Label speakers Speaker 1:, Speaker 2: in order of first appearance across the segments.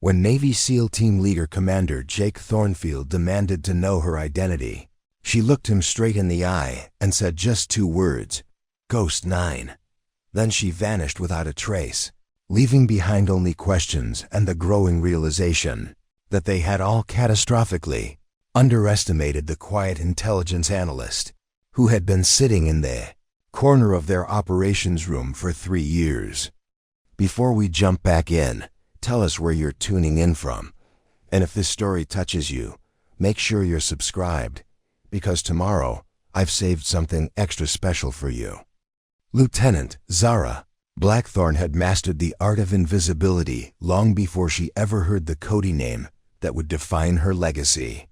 Speaker 1: When Navy SEAL Team Leader Commander Jake Thornfield demanded to know her identity, she looked him straight in the eye and said just 2 words, "Ghost 9." Then she vanished without a trace, leaving behind only questions and the growing realization that they had all catastrophically underestimated the quiet intelligence analyst who had been sitting in the corner of their operations room for 3 years. Before we jump back in, tell us where you're tuning in from. And if this story touches you, make sure you're subscribed, because tomorrow I've saved something extra special for you. Lieutenant Zara Blackthorne had mastered the art of invisibility long before she ever heard the codename that would define her legacy.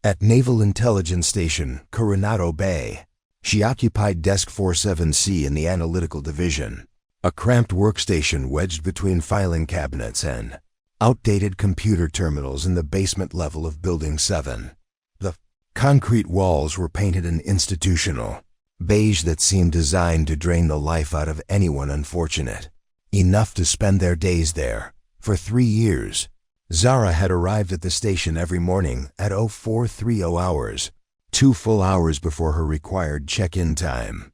Speaker 1: At Naval Intelligence Station, Coronado Bay, she occupied Desk 47C in the Analytical Division, a cramped workstation wedged between filing cabinets and outdated computer terminals in the basement level of Building 7. The concrete walls were painted an institutional beige that seemed designed to drain the life out of anyone unfortunate enough to spend their days there. For 3 years, Zara had arrived at the station every morning at 0430 hours, 2 full hours before her required check-in time.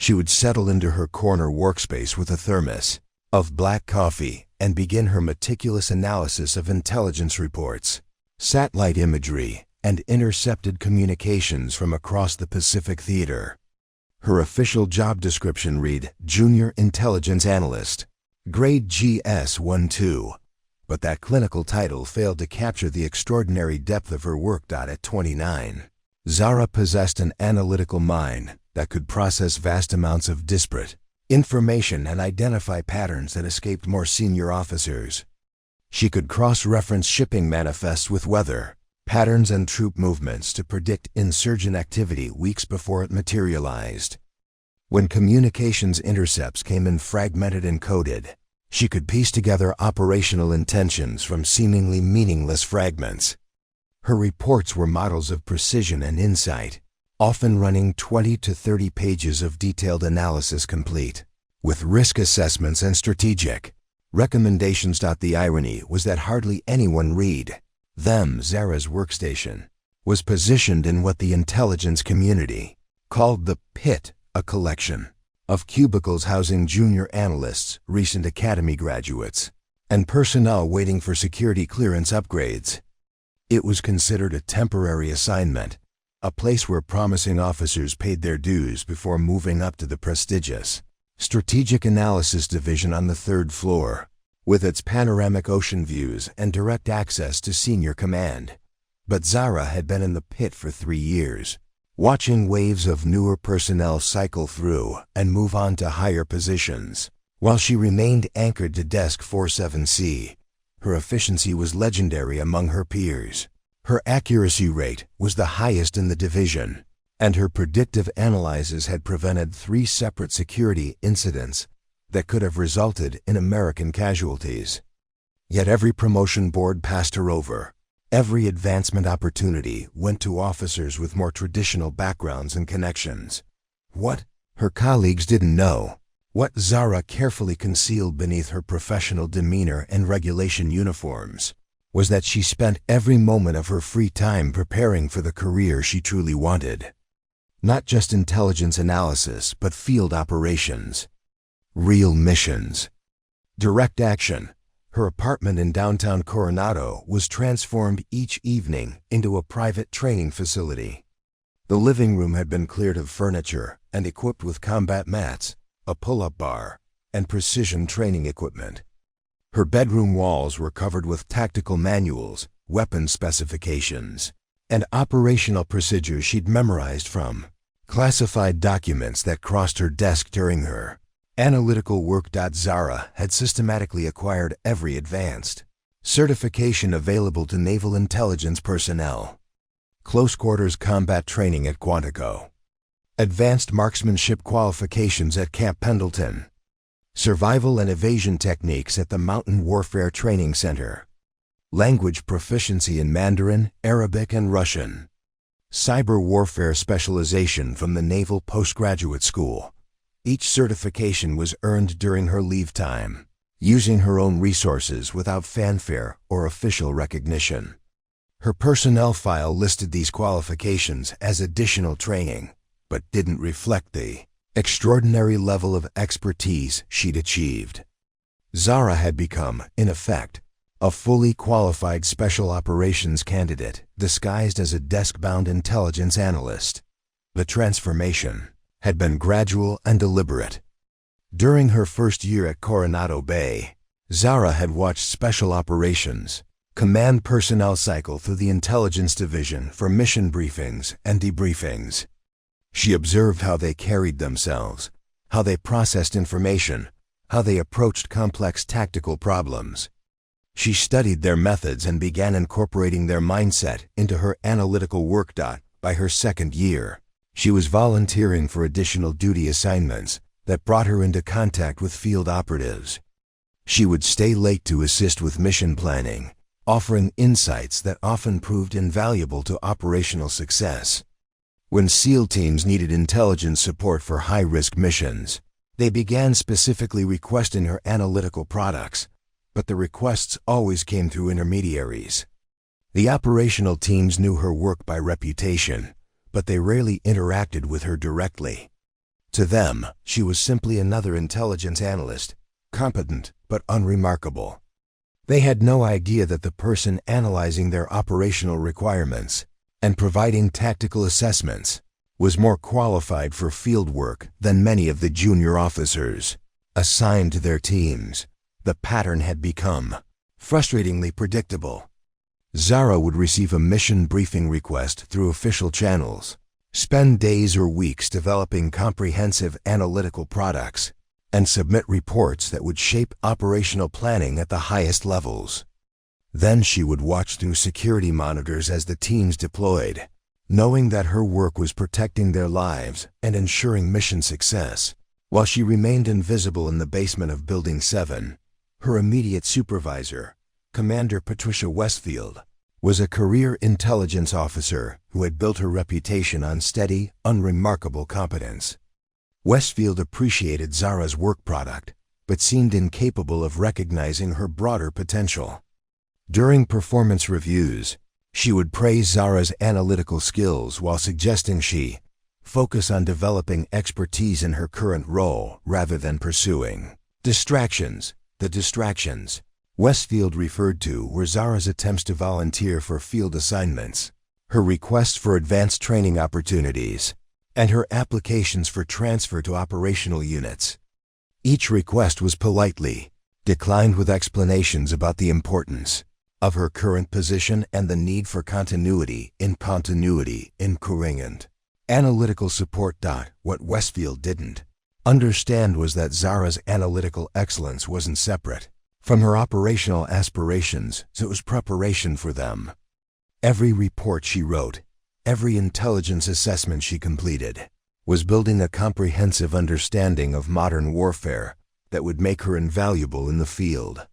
Speaker 1: She would settle into her corner workspace with a thermos of black coffee and begin her meticulous analysis of intelligence reports, satellite imagery, and intercepted communications from across the Pacific Theater. Her official job description read Junior Intelligence Analyst, grade GS-12, but that clinical title failed to capture the extraordinary depth of her work. At 29, Zara possessed an analytical mind that could process vast amounts of disparate information and identify patterns that escaped more senior officers. She could cross-reference shipping manifests with weather patterns and troop movements to predict insurgent activity weeks before it materialized. When communications intercepts came in fragmented and coded, she could piece together operational intentions from seemingly meaningless fragments. Her reports were models of precision and insight, often running 20 to 30 pages of detailed analysis complete with risk assessments and strategic recommendations. The irony was that hardly anyone read them. Zara's workstation was positioned in what the intelligence community called the pit, a collection of cubicles housing junior analysts, recent academy graduates, and personnel waiting for security clearance upgrades. It was considered a temporary assignment, a place where promising officers paid their dues before moving up to the prestigious Strategic Analysis Division on the 3rd floor, with its panoramic ocean views and direct access to senior command. But Zara had been in the pit for 3 years, watching waves of newer personnel cycle through and move on to higher positions. While she remained anchored to Desk 47C, her efficiency was legendary among her peers. Her accuracy rate was the highest in the division, and her predictive analyses had prevented 3 separate security incidents that could have resulted in American casualties. Yet every promotion board passed her over. Every advancement opportunity went to officers with more traditional backgrounds and connections. What her colleagues didn't know, what Zara carefully concealed beneath her professional demeanor and regulation uniforms, was that she spent every moment of her free time preparing for the career she truly wanted. Not just intelligence analysis, but field operations. Real missions. Direct action. Her apartment in downtown Coronado was transformed each evening into a private training facility. The living room had been cleared of furniture and equipped with combat mats, a pull-up bar, and precision training equipment. Her bedroom walls were covered with tactical manuals, weapon specifications, and operational procedures she'd memorized from classified documents that crossed her desk during her analytical work. Zara had systematically acquired every advanced certification available to naval intelligence personnel. Close quarters combat training at Quantico, advanced marksmanship qualifications at Camp Pendleton, survival and evasion techniques at the Mountain Warfare Training Center, language proficiency in Mandarin, Arabic, and Russian, cyber warfare specialization from the Naval Postgraduate School. Each certification was earned during her leave time, using her own resources without fanfare or official recognition. Her personnel file listed these qualifications as additional training, but didn't reflect the extraordinary level of expertise she'd achieved. Zara had become, in effect, a fully qualified special operations candidate disguised as a desk-bound intelligence analyst. The transformation had been gradual and deliberate. During her first year at Coronado Bay, Zara had watched special operations command personnel cycle through the intelligence division for mission briefings and debriefings. She observed how they carried themselves, how they processed information, how they approached complex tactical problems. She studied their methods and began incorporating their mindset into her analytical work. By her second year, she was volunteering for additional duty assignments that brought her into contact with field operatives. She would stay late to assist with mission planning, offering insights that often proved invaluable to operational success. When SEAL teams needed intelligence support for high-risk missions, they began specifically requesting her analytical products, but the requests always came through intermediaries. The operational teams knew her work by reputation, but they rarely interacted with her directly. To them, she was simply another intelligence analyst, competent but unremarkable. They had no idea that the person analyzing their operational requirements and providing tactical assessments was more qualified for field work than many of the junior officers assigned to their teams. The pattern had become frustratingly predictable. Zara would receive a mission briefing request through official channels, spend days or weeks developing comprehensive analytical products, and submit reports that would shape operational planning at the highest levels. Then she would watch through security monitors as the teams deployed, knowing that her work was protecting their lives and ensuring mission success. While she remained invisible in the basement of Building 7, her immediate supervisor, Commander Patricia Westfield, was a career intelligence officer who had built her reputation on steady, unremarkable competence. Westfield appreciated Zara's work product, but seemed incapable of recognizing her broader potential. During performance reviews, she would praise Zara's analytical skills while suggesting she focus on developing expertise in her current role rather than pursuing distractions. The distractions Westfield referred to were Zara's attempts to volunteer for field assignments, her requests for advanced training opportunities, and her applications for transfer to operational units. Each request was politely declined with explanations about the importance of her current position and the need for continuity in current analytical support. What Westfield didn't understand was that Zara's analytical excellence wasn't separate from her operational aspirations, so it was preparation for them. Every report she wrote, every intelligence assessment she completed, was building a comprehensive understanding of modern warfare that would make her invaluable in the field.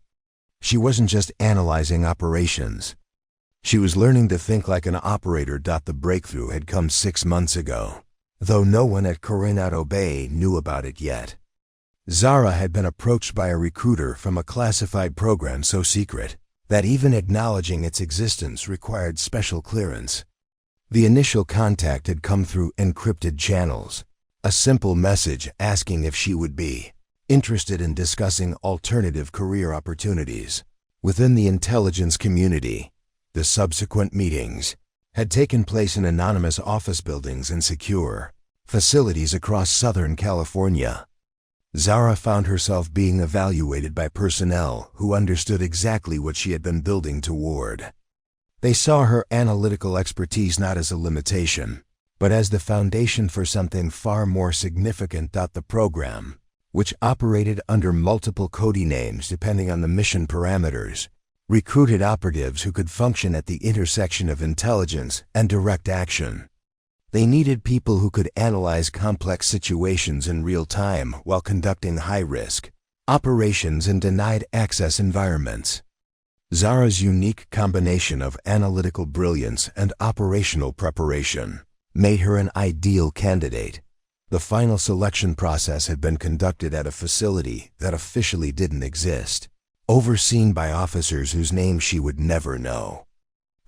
Speaker 1: She wasn't just analyzing operations. She was learning to think like an operator. The breakthrough had come 6 months ago, though no one at Coronado Bay knew about it yet. Zara had been approached by a recruiter from a classified program so secret that even acknowledging its existence required special clearance. The initial contact had come through encrypted channels, a simple message asking if she would be interested in discussing alternative career opportunities within the intelligence community. The subsequent meetings had taken place in anonymous office buildings and secure facilities across Southern California. Zara found herself being evaluated by personnel who understood exactly what she had been building toward. They saw her analytical expertise not as a limitation, but as the foundation for something far more significant. The program, which operated under multiple codenames depending on the mission parameters, recruited operatives who could function at the intersection of intelligence and direct action. They needed people who could analyze complex situations in real time while conducting high-risk operations in denied access environments. Zara's unique combination of analytical brilliance and operational preparation made her an ideal candidate. The final selection process had been conducted at a facility that officially didn't exist, overseen by officers whose names she would never know.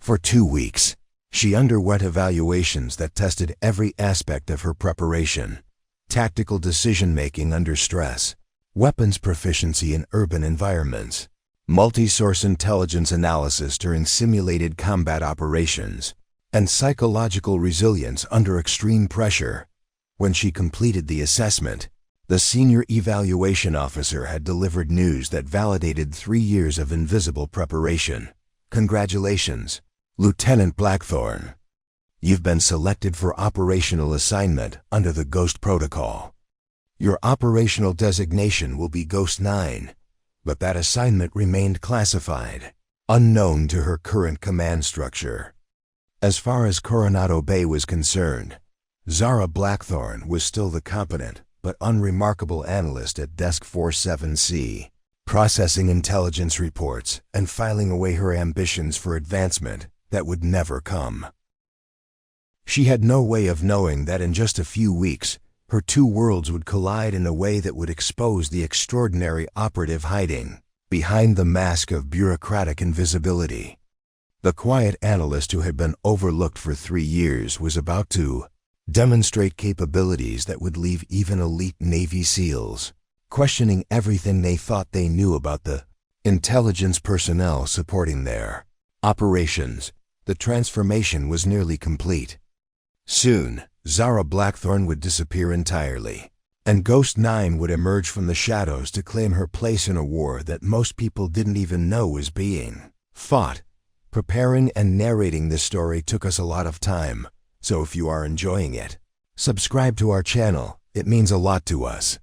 Speaker 1: For 2 weeks, she underwent evaluations that tested every aspect of her preparation: tactical decision-making under stress, weapons proficiency in urban environments, multi-source intelligence analysis during simulated combat operations, and psychological resilience under extreme pressure. When she completed the assessment, the senior evaluation officer had delivered news that validated 3 years of invisible preparation. "Congratulations, Lieutenant Blackthorne. You've been selected for operational assignment under the Ghost Protocol. Your operational designation will be Ghost 9, but that assignment remained classified, unknown to her current command structure." As far as Coronado Bay was concerned, Zara Blackthorne was still the competent but unremarkable analyst at Desk 47C, processing intelligence reports and filing away her ambitions for advancement that would never come. She had no way of knowing that in just a few weeks, her two worlds would collide in a way that would expose the extraordinary operative hiding behind the mask of bureaucratic invisibility. The quiet analyst who had been overlooked for 3 years was about to demonstrate capabilities that would leave even elite Navy SEALs questioning everything they thought they knew about the intelligence personnel supporting their operations. The transformation was nearly complete. Soon, Zara Blackthorne would disappear entirely, and Ghost 9 would emerge from the shadows to claim her place in a war that most people didn't even know was being fought. Preparing and narrating this story took us a lot of time, so if you are enjoying it, subscribe to our channel. It means a lot to us.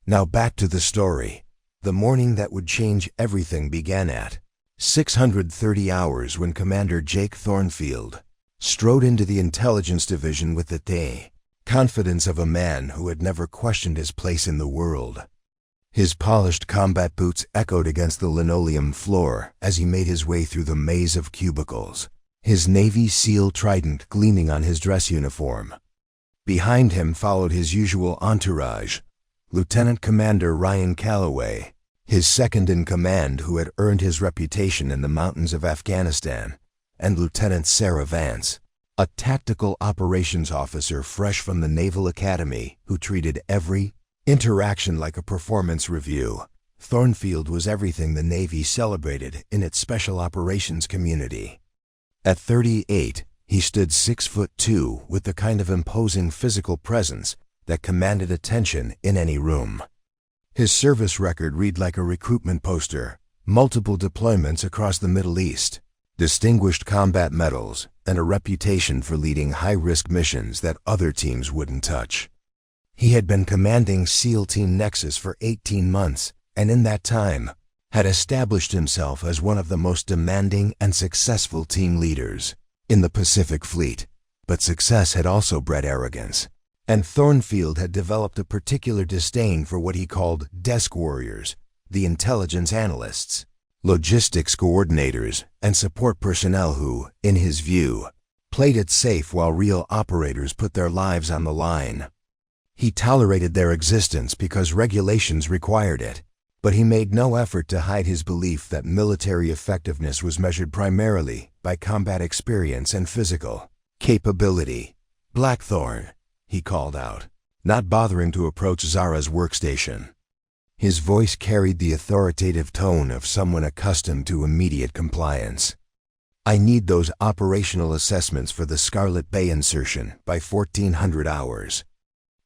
Speaker 1: Now back to the story. The morning that would change everything began at 630 hours when Commander Jake Thornfield strode into the intelligence division with the confidence of a man who had never questioned his place in the world. His polished combat boots echoed against the linoleum floor as he made his way through the maze of cubicles, his Navy SEAL trident gleaming on his dress uniform. Behind him followed his usual entourage: Lieutenant Commander Ryan Calloway, his second-in-command who had earned his reputation in the mountains of Afghanistan, and Lieutenant Sarah Vance, a tactical operations officer fresh from the Naval Academy who treated every interaction like a performance review. Thornfield was everything the Navy celebrated in its special operations community. At 38, he stood 6'2" with the kind of imposing physical presence that commanded attention in any room. His service record read like a recruitment poster: multiple deployments across the Middle East, distinguished combat medals, and a reputation for leading high-risk missions that other teams wouldn't touch. He had been commanding SEAL Team Nexus for 18 months, and in that time, had established himself as one of the most demanding and successful team leaders in the Pacific Fleet. But success had also bred arrogance, and Thornfield had developed a particular disdain for what he called desk warriors, the intelligence analysts, logistics coordinators, and support personnel who, in his view, played it safe while real operators put their lives on the line. He tolerated their existence because regulations required it, but he made no effort to hide his belief that military effectiveness was measured primarily by combat experience and physical capability. "Blackthorne," he called out, not bothering to approach Zara's workstation. His voice carried the authoritative tone of someone accustomed to immediate compliance. "I need those operational assessments for the Scarlet Bay insertion by 1400 hours.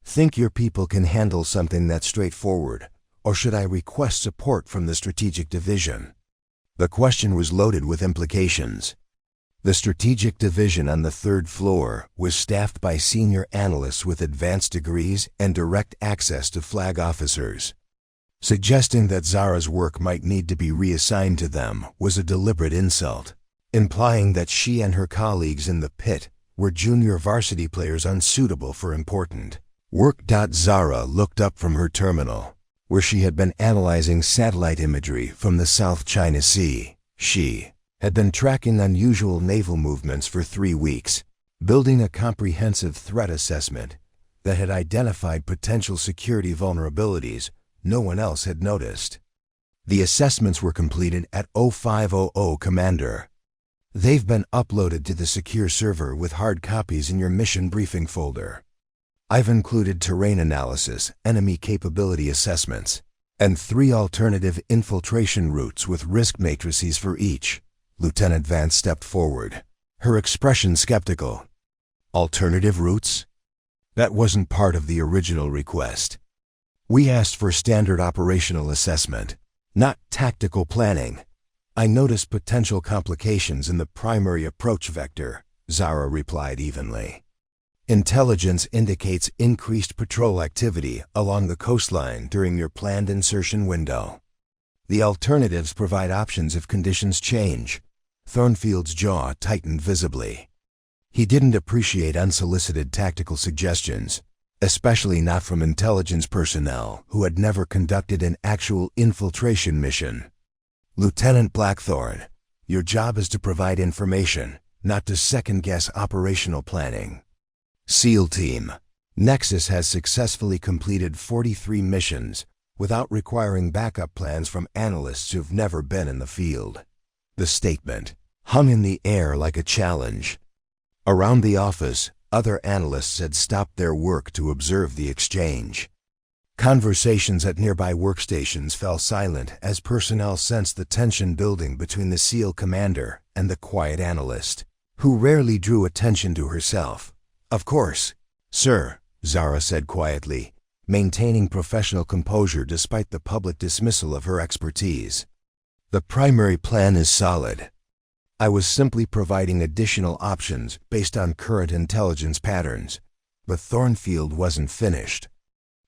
Speaker 1: Think your people can handle something that straightforward, or should I request support from the Strategic Division?" The question was loaded with implications. The Strategic Division on the 3rd floor was staffed by senior analysts with advanced degrees and direct access to flag officers. Suggesting that Zara's work might need to be reassigned to them was a deliberate insult, implying that she and her colleagues in the pit were junior varsity players unsuitable for important work. Zara looked up from her terminal, where she had been analyzing satellite imagery from the South China Sea. She had been tracking unusual naval movements for 3 weeks, building a comprehensive threat assessment that had identified potential security vulnerabilities no one else had noticed. The assessments were completed at 0500 Commander. They've been uploaded to the secure server with hard copies in your mission briefing folder. I've included terrain analysis, enemy capability assessments, and 3 alternative infiltration routes with risk matrices for each. Lieutenant Vance stepped forward, her expression skeptical. Alternative routes? That wasn't part of the original request. We asked for standard operational assessment, not tactical planning. I noticed potential complications in the primary approach vector, Zara replied evenly. Intelligence indicates increased patrol activity along the coastline during your planned insertion window. The alternatives provide options if conditions change. Thornfield's jaw tightened visibly. He didn't appreciate unsolicited tactical suggestions, especially not from intelligence personnel who had never conducted an actual infiltration mission. Lieutenant Blackthorne, your job is to provide information, not to second-guess operational planning. SEAL Team, Nexus has successfully completed 43 missions without requiring backup plans from analysts who've never been in the field. The statement hung in the air like a challenge. Around the office, other analysts had stopped their work to observe the exchange. Conversations at nearby workstations fell silent as personnel sensed the tension building between the SEAL commander and the quiet analyst, who rarely drew attention to herself. Of course, sir, Zara said quietly, maintaining professional composure despite the public dismissal of her expertise. The primary plan is solid. I was simply providing additional options based on current intelligence patterns, but Thornfield wasn't finished.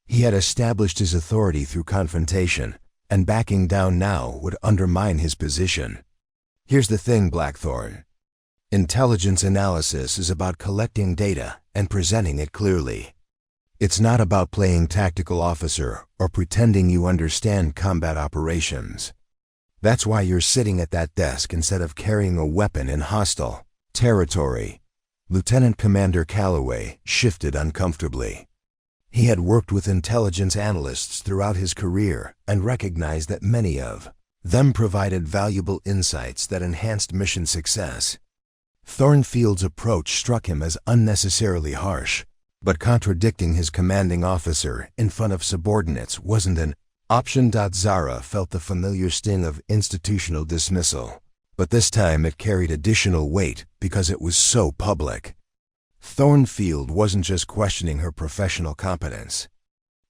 Speaker 1: He had established his authority through confrontation, and backing down now would undermine his position. Here's the thing, Blackthorne. Intelligence analysis is about collecting data and presenting it clearly. It's not about playing tactical officer or pretending you understand combat operations. That's why you're sitting at that desk instead of carrying a weapon in hostile territory. Lieutenant Commander Calloway shifted uncomfortably. He had worked with intelligence analysts throughout his career and recognized that many of them provided valuable insights that enhanced mission success. Thornfield's approach struck him as unnecessarily harsh, but contradicting his commanding officer in front of subordinates wasn't an option. Zara felt the familiar sting of institutional dismissal, but this time it carried additional weight because it was so public. Thornfield wasn't just questioning her professional competence.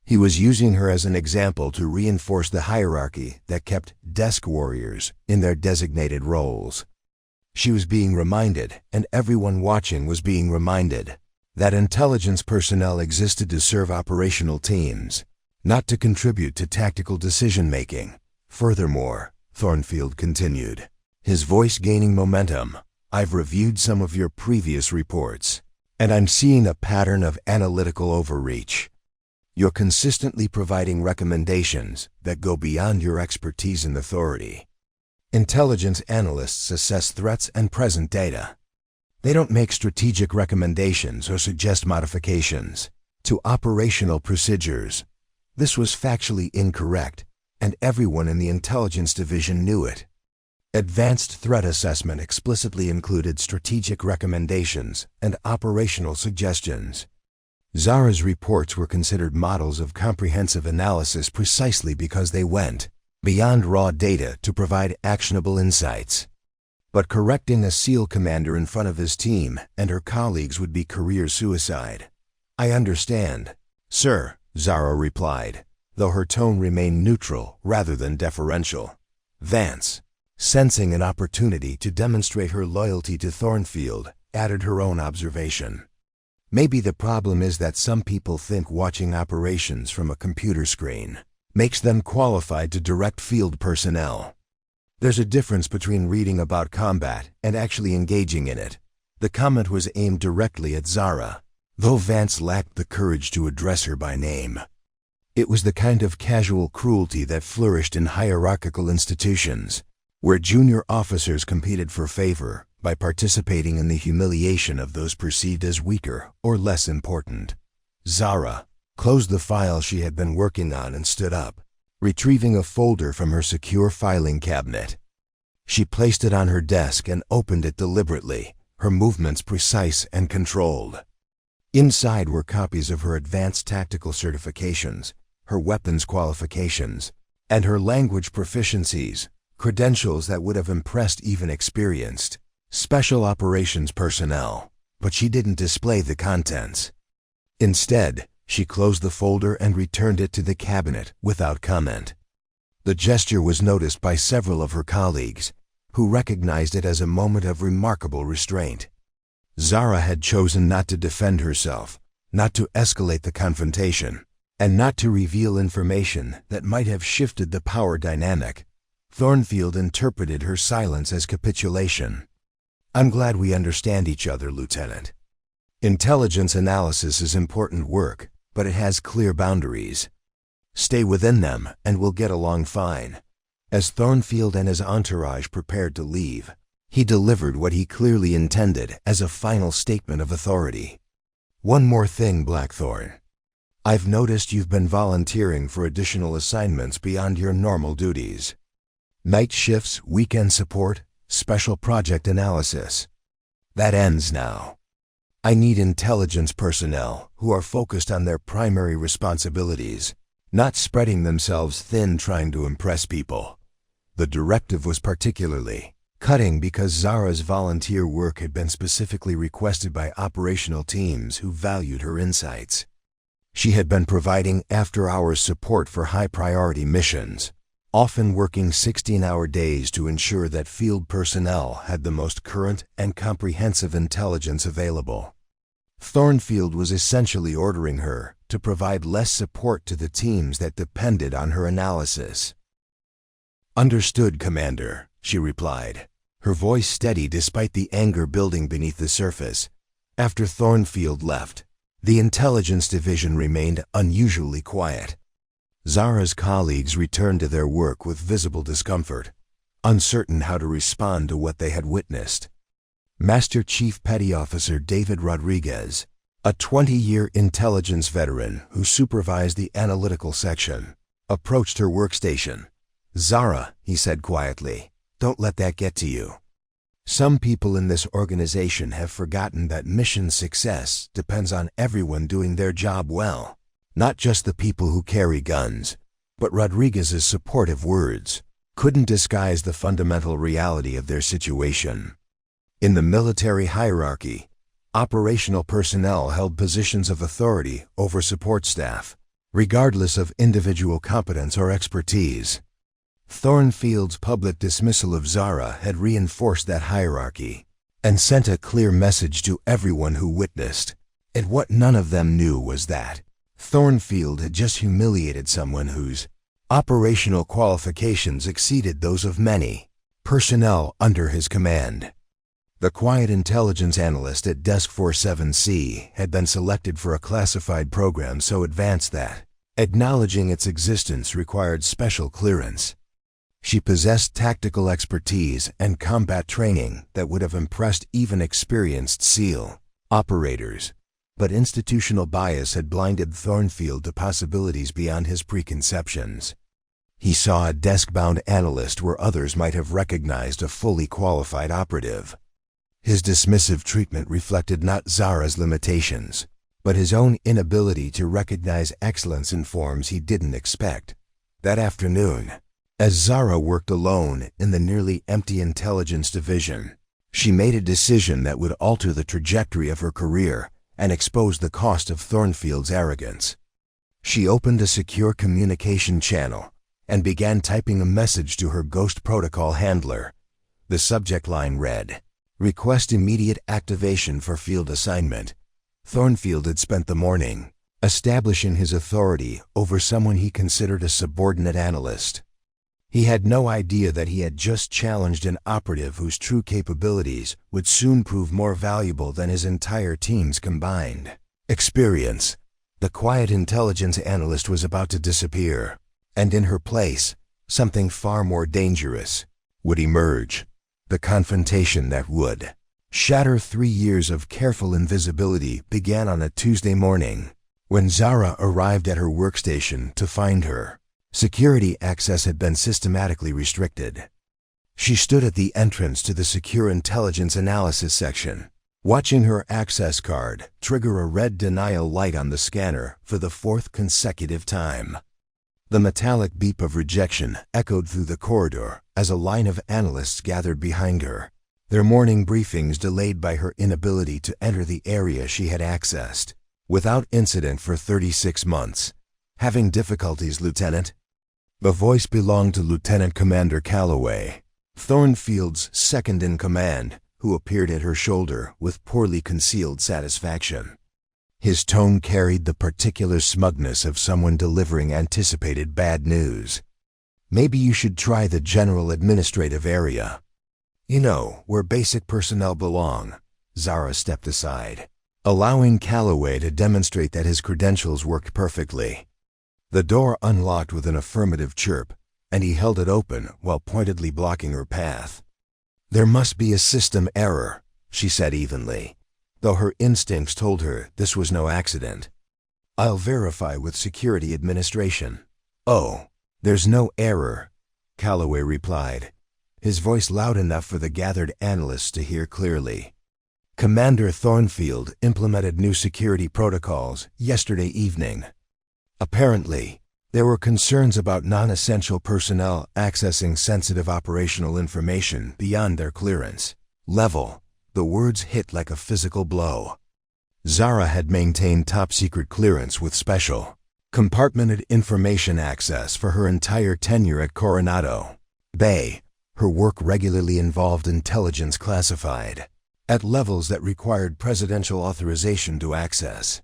Speaker 1: He was using her as an example to reinforce the hierarchy that kept desk warriors in their designated roles. She was being reminded, and everyone watching was being reminded, that intelligence personnel existed to serve operational teams, not to contribute to tactical decision-making. Furthermore, Thornfield continued, his voice gaining momentum, I've reviewed some of your previous reports, and I'm seeing a pattern of analytical overreach. You're consistently providing recommendations that go beyond your expertise and authority. Intelligence analysts assess threats and present data. They don't make strategic recommendations or suggest modifications to operational procedures. This was factually incorrect, and everyone in the intelligence division knew it. Advanced threat assessment explicitly included strategic recommendations and operational suggestions. Zara's reports were considered models of comprehensive analysis precisely because they went beyond raw data to provide actionable insights. But correcting a SEAL commander in front of his team and her colleagues would be career suicide. I understand, sir, Zara replied, though her tone remained neutral rather than deferential. Vance, sensing an opportunity to demonstrate her loyalty to Thornfield, added her own observation. Maybe the problem is that some people think watching operations from a computer screen makes them qualified to direct field personnel. There's a difference between reading about combat and actually engaging in it. The comment was aimed directly at Zara, though Vance lacked the courage to address her by name. It was the kind of casual cruelty that flourished in hierarchical institutions, where junior officers competed for favor by participating in the humiliation of those perceived as weaker or less important. Zara closed the file she had been working on and stood up, retrieving a folder from her secure filing cabinet. She placed it on her desk and opened it deliberately, her movements precise and controlled. Inside were copies of her advanced tactical certifications, her weapons qualifications, and her language proficiencies, credentials that would have impressed even experienced special operations personnel. But she didn't display the contents. Instead, she closed the folder and returned it to the cabinet without comment. The gesture was noticed by several of her colleagues, who recognized it as a moment of remarkable restraint. Zara had chosen not to defend herself, not to escalate the confrontation, and not to reveal information that might have shifted the power dynamic. Thornfield interpreted her silence as capitulation. "I'm glad we understand each other, Lieutenant. Intelligence analysis is important work, but it has clear boundaries. Stay within them and we'll get along fine." As Thornfield and his entourage prepared to leave, he delivered what he clearly intended as a final statement of authority. "One more thing, Blackthorne. I've noticed you've been volunteering for additional assignments beyond your normal duties. Night shifts, weekend support, special project analysis. That ends now. I need intelligence personnel who are focused on their primary responsibilities, not spreading themselves thin trying to impress people." The directive was particularly cutting because Zara's volunteer work had been specifically requested by operational teams who valued her insights. She had been providing after-hours support for high-priority missions, often working 16-hour days to ensure that field personnel had the most current and comprehensive intelligence available. Thornfield was essentially ordering her to provide less support to the teams that depended on her analysis. "Understood, Commander," she replied, her voice steady despite the anger building beneath the surface. After Thornfield left, the intelligence division remained unusually quiet. Zara's colleagues returned to their work with visible discomfort, uncertain how to respond to what they had witnessed. Master Chief Petty Officer David Rodriguez, a 20-year intelligence veteran who supervised the analytical section, approached her workstation. "Zara," he said quietly, "don't let that get to you. Some people in this organization have forgotten that mission success depends on everyone doing their job well, not just the people who carry guns." But Rodriguez's supportive words couldn't disguise the fundamental reality of their situation. In the military hierarchy, operational personnel held positions of authority over support staff, regardless of individual competence or expertise. Thornfield's public dismissal of Zara had reinforced that hierarchy and sent a clear message to everyone who witnessed. And what none of them knew was that Thornfield had just humiliated someone whose operational qualifications exceeded those of many personnel under his command. The quiet intelligence analyst at Desk 47C had been selected for a classified program so advanced that acknowledging its existence required special clearance. She possessed tactical expertise and combat training that would have impressed even experienced SEAL operators, but institutional bias had blinded Thornfield to possibilities beyond his preconceptions. He saw a desk-bound analyst where others might have recognized a fully qualified operative. His dismissive treatment reflected not Zara's limitations, but his own inability to recognize excellence in forms he didn't expect. That afternoon, as Zara worked alone in the nearly empty intelligence division, she made a decision that would alter the trajectory of her career and expose the cost of Thornfield's arrogance. She opened a secure communication channel and began typing a message to her Ghost Protocol handler. The subject line read, "Request immediate activation for field assignment." Thornfield had spent the morning establishing his authority over someone he considered a subordinate analyst. He had no idea that he had just challenged an operative whose true capabilities would soon prove more valuable than his entire team's combined experience. The quiet intelligence analyst was about to disappear, and in her place, something far more dangerous would emerge. The confrontation that would shatter 3 years of careful invisibility began on a Tuesday morning, When Zara arrived at her workstation to find her, security access had been systematically restricted. She stood at the entrance to the Secure Intelligence Analysis section, watching her access card trigger a red denial light on the scanner for the fourth consecutive time. The metallic beep of rejection echoed through the corridor as a line of analysts gathered behind her, their morning briefings delayed by her inability to enter the area she had accessed, without incident for 36 months. Having difficulties, Lieutenant? The voice belonged to Lieutenant Commander Calloway, Thornfield's second-in-command, who appeared at her shoulder with poorly concealed satisfaction. His tone carried the particular smugness of someone delivering anticipated bad news. Maybe you should try the general administrative area. You know, where basic personnel belong. Zara stepped aside, allowing Calloway to demonstrate that his credentials worked perfectly. The door unlocked with an affirmative chirp, and he held it open while pointedly blocking her path. There must be a system error, she said evenly, though her instincts told her this was no accident. I'll verify with Security Administration. Oh, there's no error, Calloway replied, his voice loud enough for the gathered analysts to hear clearly. Commander Thornfield implemented new security protocols yesterday evening. Apparently, there were concerns about non-essential personnel accessing sensitive operational information beyond their clearance level. The words hit like a physical blow. Zara had maintained top-secret clearance with special, compartmented information access for her entire tenure at Coronado Bay. Her work regularly involved intelligence classified at levels that required presidential authorization to access.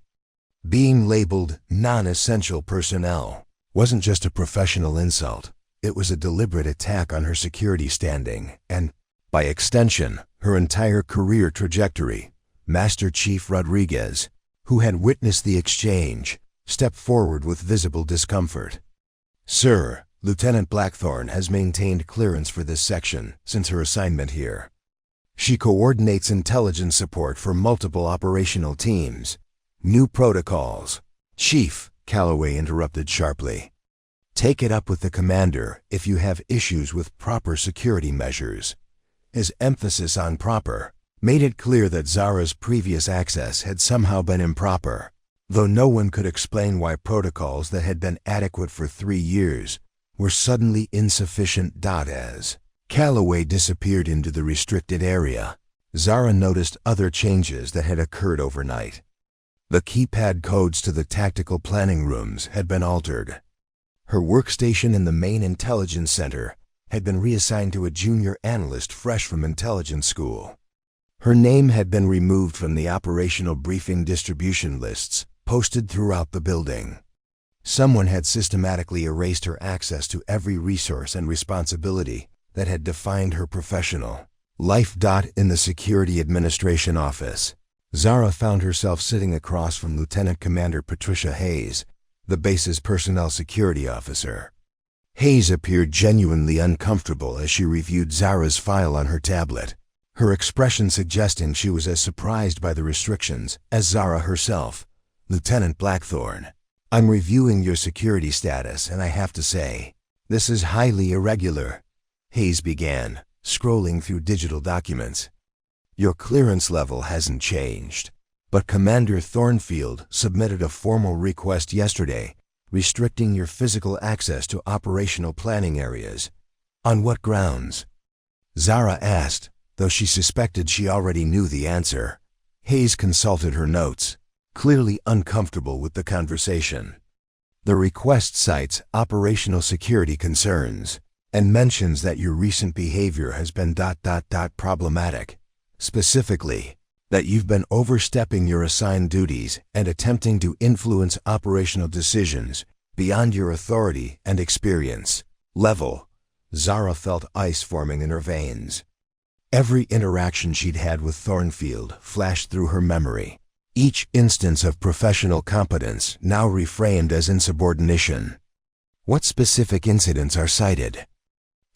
Speaker 1: Being labeled non-essential personnel wasn't just a professional insult. It was a deliberate attack on her security standing and, by extension, her entire career trajectory. Master Chief Rodriguez, who had witnessed the exchange, stepped forward with visible discomfort. Sir, Lieutenant Blackthorne has maintained clearance for this section since her assignment here. She coordinates intelligence support for multiple operational teams. New protocols. Chief, Calloway interrupted sharply. Take it up with the commander if you have issues with proper security measures. His emphasis on proper made it clear that Zara's previous access had somehow been improper, though no one could explain why protocols that had been adequate for 3 years were suddenly insufficient. As Calloway disappeared into the restricted area, Zara noticed other changes that had occurred overnight. The keypad codes to the tactical planning rooms had been altered. Her workstation in the main intelligence center had been reassigned to a junior analyst fresh from intelligence school. Her name had been removed from the operational briefing distribution lists posted throughout the building. Someone had systematically erased her access to every resource and responsibility that had defined her professional life. In the Security Administration office, Zara found herself sitting across from Lieutenant Commander Patricia Hayes, the base's personnel security officer. Hayes appeared genuinely uncomfortable as she reviewed Zara's file on her tablet, her expression suggesting she was as surprised by the restrictions as Zara herself. Lieutenant Blackthorne, I'm reviewing your security status and I have to say, this is highly irregular, Hayes began, scrolling through digital documents. Your clearance level hasn't changed, but Commander Thornfield submitted a formal request yesterday restricting your physical access to operational planning areas. On what grounds? Zara asked, though she suspected she already knew the answer. Hayes consulted her notes, clearly uncomfortable with the conversation. The request cites operational security concerns and mentions that your recent behavior has been problematic. Specifically, that you've been overstepping your assigned duties and attempting to influence operational decisions beyond your authority and experience level. Zara felt ice forming in her veins. Every interaction she'd had with Thornfield flashed through her memory, each instance of professional competence now reframed as insubordination. What specific incidents are cited?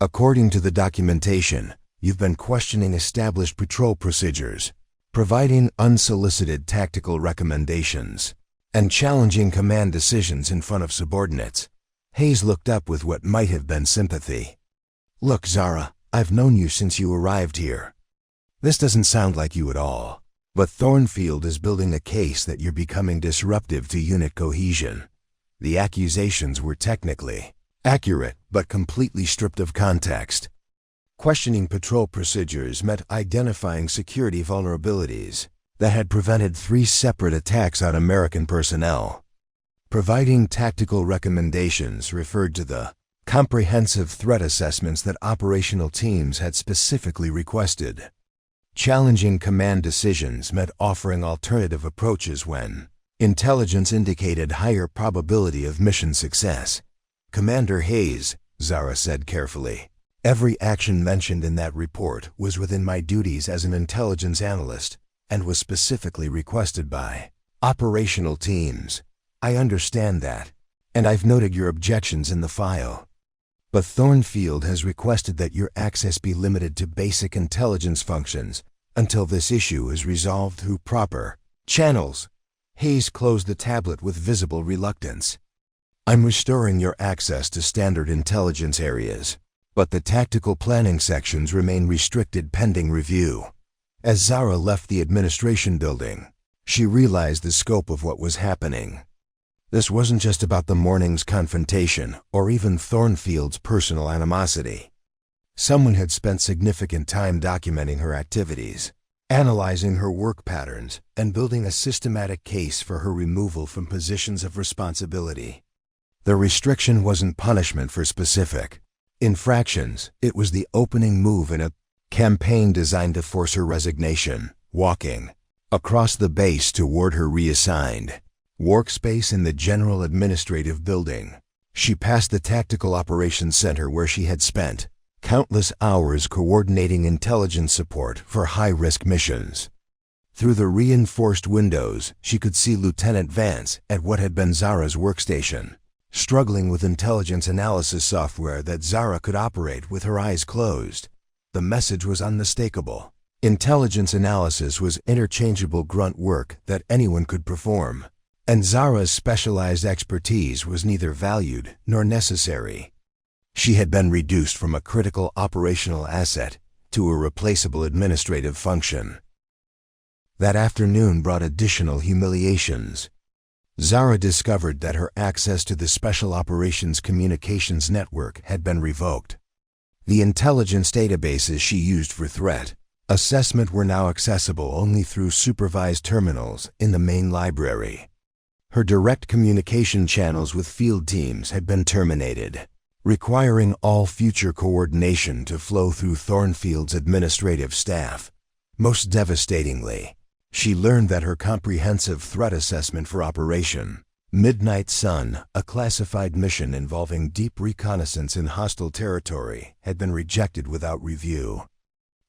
Speaker 1: According to the documentation, you've been questioning established patrol procedures, providing unsolicited tactical recommendations, and challenging command decisions in front of subordinates. Hayes looked up with what might have been sympathy. "Look, Zara, I've known you since you arrived here. This doesn't sound like you at all. But Thornfield is building a case that you're becoming disruptive to unit cohesion." The accusations were technically accurate, but completely stripped of context. Questioning patrol procedures meant identifying security vulnerabilities that had prevented 3 separate attacks on American personnel. Providing tactical recommendations referred to the comprehensive threat assessments that operational teams had specifically requested. Challenging command decisions meant offering alternative approaches when intelligence indicated higher probability of mission success. "Commander Hayes," Zara said carefully, "every action mentioned in that report was within my duties as an intelligence analyst and was specifically requested by operational teams. I understand that, and I've noted your objections in the file. But Thornfield has requested that your access be limited to basic intelligence functions until this issue is resolved through proper channels." Hayes closed the tablet with visible reluctance. "I'm restoring your access to standard intelligence areas, but the tactical planning sections remain restricted pending review." As Zara left the administration building, she realized the scope of what was happening. This wasn't just about the morning's confrontation or even Thornfield's personal animosity. Someone had spent significant time documenting her activities, analyzing her work patterns, and building a systematic case for her removal from positions of responsibility. The restriction wasn't punishment for specific infractions, it was the opening move in a campaign designed to force her resignation. Walking across the base toward her reassigned workspace in the General Administrative Building, she passed the Tactical Operations Center where she had spent countless hours coordinating intelligence support for high-risk missions. Through the reinforced windows, she could see Lieutenant Vance at what had been Zara's workstation, struggling with intelligence analysis software that Zara could operate with her eyes closed. The message was unmistakable. Intelligence analysis was interchangeable grunt work that anyone could perform, and Zara's specialized expertise was neither valued nor necessary. She had been reduced from a critical operational asset to a replaceable administrative function. That afternoon brought additional humiliations. Zara discovered that her access to the Special Operations Communications Network had been revoked. The intelligence databases she used for threat assessment were now accessible only through supervised terminals in the main library. Her direct communication channels with field teams had been terminated, requiring all future coordination to flow through Thornfield's administrative staff. Most devastatingly, she learned that her comprehensive threat assessment for Operation Midnight Sun, a classified mission involving deep reconnaissance in hostile territory, had been rejected without review.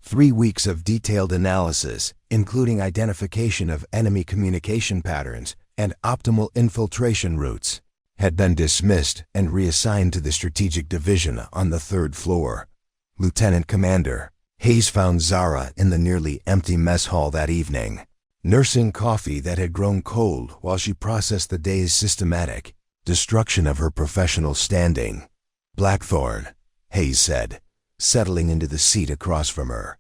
Speaker 1: 3 weeks of detailed analysis, including identification of enemy communication patterns and optimal infiltration routes, had been dismissed and reassigned to the Strategic Division on the 3rd floor. Lieutenant Commander Hayes found Zara in the nearly empty mess hall that evening, nursing coffee that had grown cold while she processed the day's systematic destruction of her professional standing. "Blackthorne," Hayes said, settling into the seat across from her.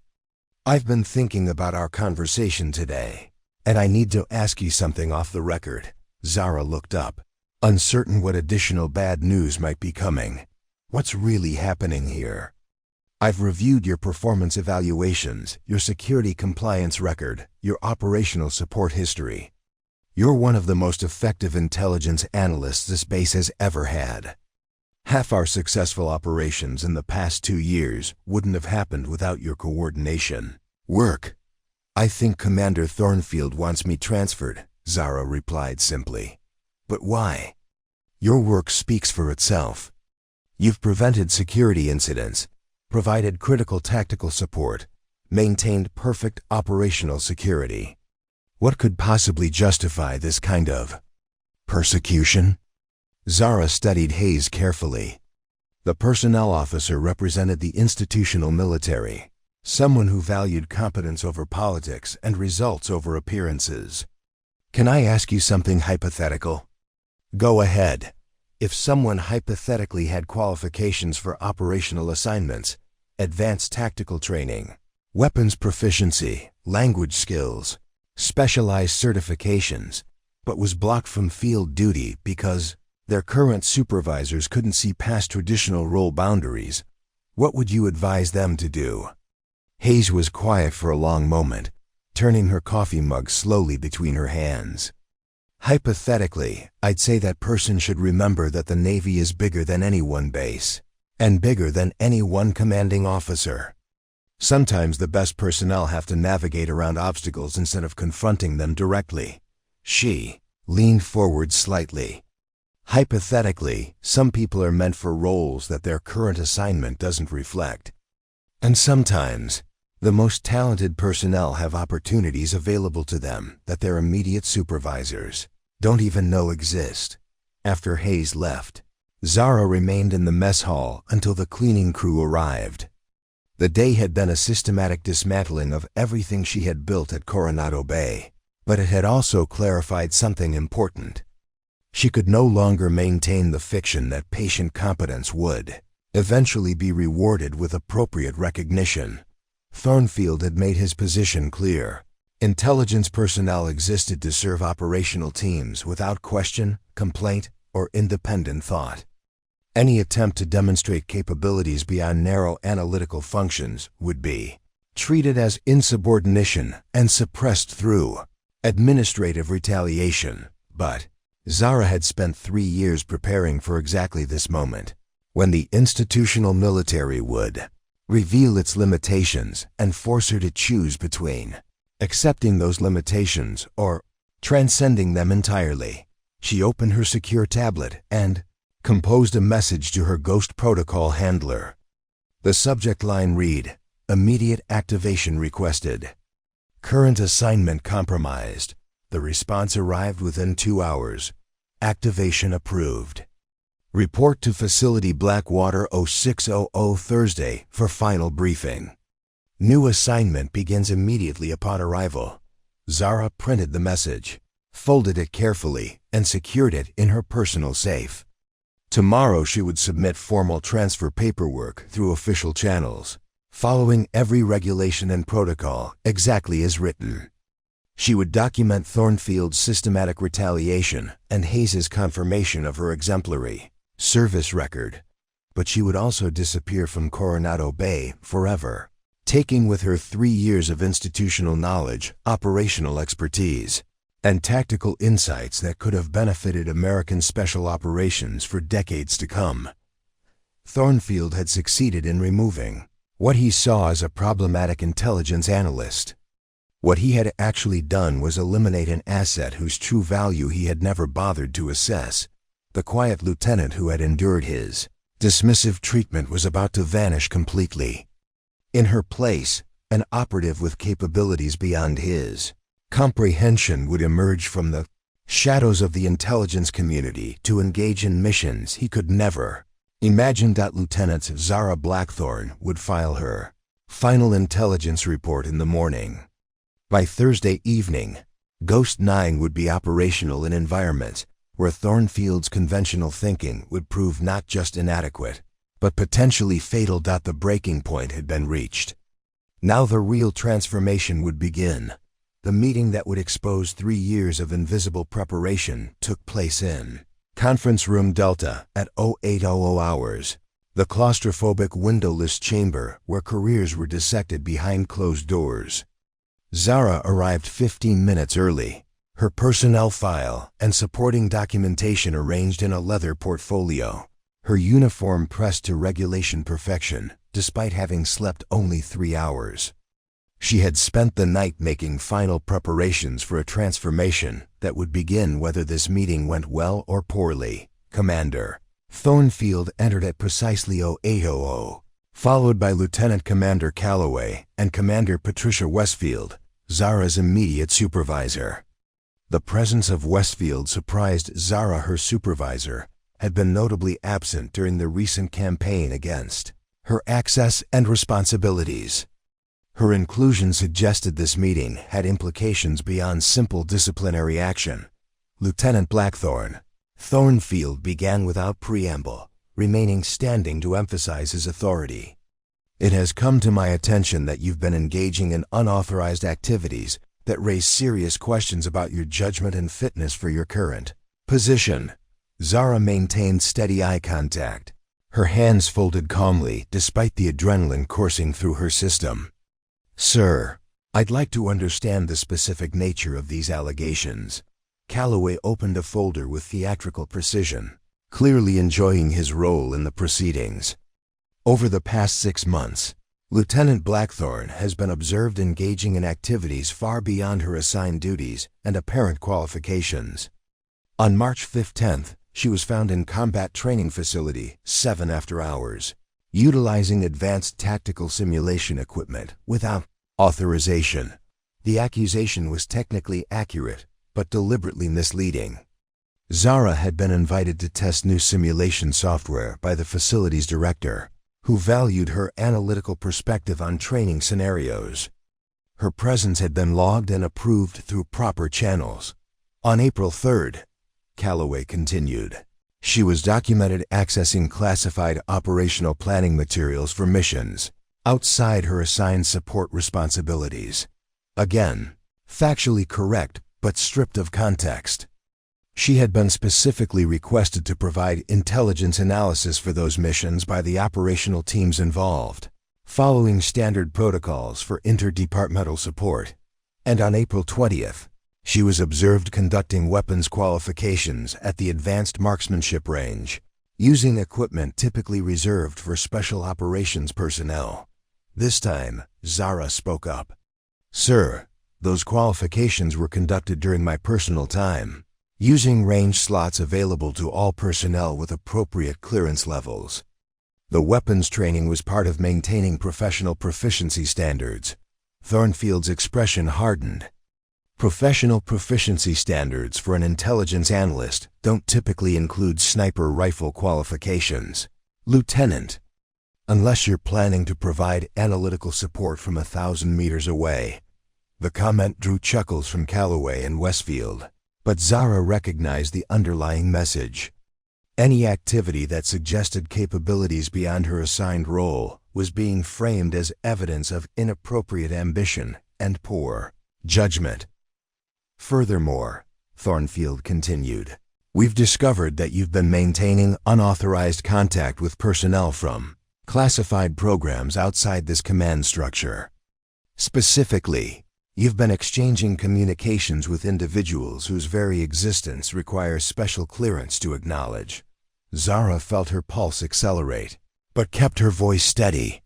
Speaker 1: "I've been thinking about our conversation today, and I need to ask you something off the record." Zara looked up, uncertain what additional bad news might be coming. "What's really happening here?" "I've reviewed your performance evaluations, your security compliance record, your operational support history. You're one of the most effective intelligence analysts this base has ever had. Half our successful operations in the past 2 years wouldn't have happened without your coordination. Work. I think Commander Thornfield wants me transferred," Zara replied simply. "But why? Your work speaks for itself. You've prevented security incidents, provided critical tactical support, maintained perfect operational security. What could possibly justify this kind of persecution?" Zara studied Hayes carefully. The personnel officer represented the institutional military, someone who valued competence over politics and results over appearances. Can I ask you something hypothetical? Go ahead. If someone hypothetically had qualifications for operational assignments, advanced tactical training, weapons proficiency, language skills, specialized certifications, but was blocked from field duty because their current supervisors couldn't see past traditional role boundaries, what would you advise them to do? Hayes was quiet for a long moment, turning her coffee mug slowly between her hands. Hypothetically, I'd say that person should remember that the Navy is bigger than any one base, and bigger than any one commanding officer. Sometimes the best personnel have to navigate around obstacles instead of confronting them directly. She leaned forward slightly. Hypothetically, some people are meant for roles that their current assignment doesn't reflect. And sometimes, the most talented personnel have opportunities available to them that their immediate supervisors don't even know exist. After Hayes left, Zara remained in the mess hall until the cleaning crew arrived. The day had been a systematic dismantling of everything she had built at Coronado Bay, but it had also clarified something important. She could no longer maintain the fiction that patient competence would eventually be rewarded with appropriate recognition. Thornfield had made his position clear. Intelligence personnel existed to serve operational teams without question, complaint, or independent thought. Any attempt to demonstrate capabilities beyond narrow analytical functions would be treated as insubordination and suppressed through administrative retaliation. But Zara had spent 3 years preparing for exactly this moment, when the institutional military would reveal its limitations and force her to choose between accepting those limitations or transcending them entirely. She opened her secure tablet and composed a message to her Ghost Protocol handler. The subject line read, "Immediate activation requested. Current assignment compromised." The response arrived within 2 hours. Activation approved. Report to Facility Blackwater 0600 Thursday for final briefing. New assignment begins immediately upon arrival. Zara printed the message, folded it carefully, and secured it in her personal safe. Tomorrow she would submit formal transfer paperwork through official channels, following every regulation and protocol exactly as written. She would document Thornfield's systematic retaliation and Hayes's confirmation of her exemplary service record, but she would also disappear from Coronado Bay forever, taking with her 3 years of institutional knowledge, operational expertise, and tactical insights that could have benefited American special operations for decades to come. Thornfield had succeeded in removing what he saw as a problematic intelligence analyst. What he had actually done was eliminate an asset whose true value he had never bothered to assess. The quiet lieutenant who had endured his dismissive treatment was about to vanish completely. In her place, an operative with capabilities beyond his comprehension would emerge from the shadows of the intelligence community to engage in missions he could never imagine. Lieutenant Zara Blackthorne would file her final intelligence report in the morning. By Thursday evening, Ghost 9 would be operational in environments where Thornfield's conventional thinking would prove not just inadequate, but potentially fatal. The breaking point had been reached. Now the real transformation would begin. The meeting that would expose 3 years of invisible preparation took place in Conference Room Delta at 0800 hours, the claustrophobic windowless chamber where careers were dissected behind closed doors. Zara arrived 15 minutes early, her personnel file and supporting documentation arranged in a leather portfolio, her uniform pressed to regulation perfection, despite having slept only 3 hours. She had spent the night making final preparations for a transformation that would begin whether this meeting went well or poorly. Commander Thornfield entered at precisely 0800, followed by Lieutenant Commander Calloway and Commander Patricia Westfield, Zara's immediate supervisor. The presence of Westfield surprised Zara. Her supervisor had been notably absent during the recent campaign against her access and responsibilities. Her inclusion suggested this meeting had implications beyond simple disciplinary action. Lieutenant Blackthorne. Thornfield began without preamble, remaining standing to emphasize his authority. It has come to my attention that you've been engaging in unauthorized activities that raise serious questions about your judgment and fitness for your current position. Zara maintained steady eye contact, her hands folded calmly despite the adrenaline coursing through her system. Sir, I'd like to understand the specific nature of these allegations. Calloway opened a folder with theatrical precision, clearly enjoying his role in the proceedings. Over the past 6 months, Lieutenant Blackthorne has been observed engaging in activities far beyond her assigned duties and apparent qualifications. On March 15th, she was found in combat training facility 7 after hours, utilizing advanced tactical simulation equipment without authorization. The accusation was technically accurate, but deliberately misleading. Zara had been invited to test new simulation software by the facility's director, who valued her analytical perspective on training scenarios. Her presence had been logged and approved through proper channels. On April 3rd, Calloway continued, she was documented accessing classified operational planning materials for missions outside her assigned support responsibilities. Again, factually correct, but stripped of context. She had been specifically requested to provide intelligence analysis for those missions by the operational teams involved, following standard protocols for interdepartmental support. And on April 20th, she was observed conducting weapons qualifications at the advanced marksmanship range, using equipment typically reserved for special operations personnel. This time, Zara spoke up. Sir, those qualifications were conducted during my personal time, using range slots available to all personnel with appropriate clearance levels. The weapons training was part of maintaining professional proficiency standards. Thornfield's expression hardened. Professional proficiency standards for an intelligence analyst don't typically include sniper rifle qualifications. Lieutenant, unless you're planning to provide analytical support from 1,000 meters away. The comment drew chuckles from Calloway and Westfield, but Zara recognized the underlying message. Any activity that suggested capabilities beyond her assigned role was being framed as evidence of inappropriate ambition and poor judgment. Furthermore, Thornfield continued, we've discovered that you've been maintaining unauthorized contact with personnel from classified programs outside this command structure. Specifically, you've been exchanging communications with individuals whose very existence requires special clearance to acknowledge. Zara felt her pulse accelerate, but kept her voice steady.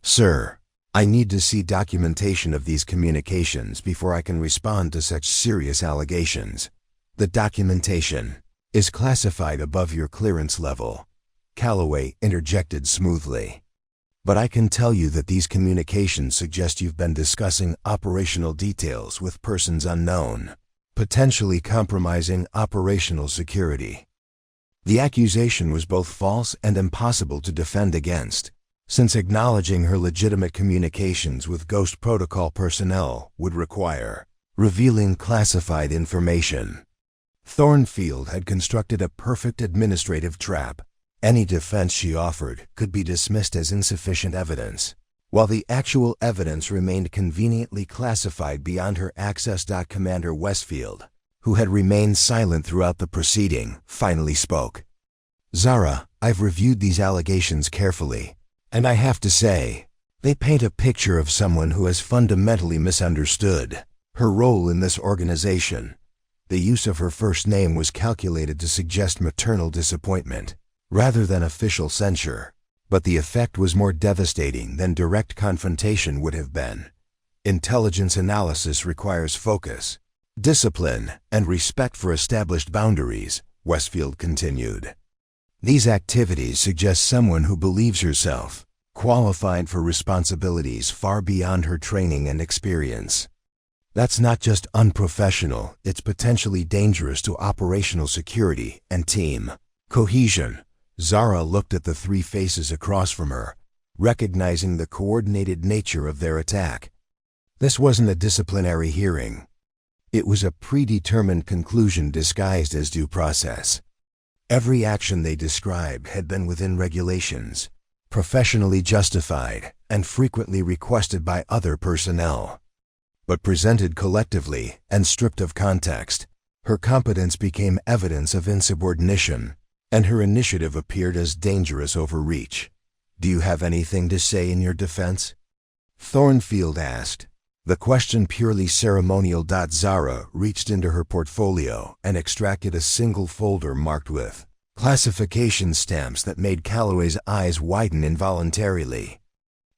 Speaker 1: Sir, I need to see documentation of these communications before I can respond to such serious allegations. The documentation is classified above your clearance level, Calloway interjected smoothly. But I can tell you that these communications suggest you've been discussing operational details with persons unknown, potentially compromising operational security. The accusation was both false and impossible to defend against, since acknowledging her legitimate communications with Ghost Protocol personnel would require revealing classified information. Thornfield had constructed a perfect administrative trap. Any defense she offered could be dismissed as insufficient evidence, while the actual evidence remained conveniently classified beyond her access. Commander Westfield, who had remained silent throughout the proceeding, finally spoke. Zara, I've reviewed these allegations carefully, and I have to say, they paint a picture of someone who has fundamentally misunderstood her role in this organization. The use of her first name was calculated to suggest maternal disappointment, rather than official censure, but the effect was more devastating than direct confrontation would have been. Intelligence analysis requires focus, discipline, and respect for established boundaries, Westfield continued. These activities suggest someone who believes herself qualified for responsibilities far beyond her training and experience. That's not just unprofessional, it's potentially dangerous to operational security and team cohesion. Zara looked at the three faces across from her, recognizing the coordinated nature of their attack. This wasn't a disciplinary hearing. It was a predetermined conclusion disguised as due process. Every action they described had been within regulations, professionally justified, and frequently requested by other personnel. But presented collectively and stripped of context, her competence became evidence of insubordination, and her initiative appeared as dangerous overreach. "Do you have anything to say in your defense?" Thornfield asked. The question purely ceremonial. Zara reached into her portfolio and extracted a single folder marked with classification stamps that made Calloway's eyes widen involuntarily.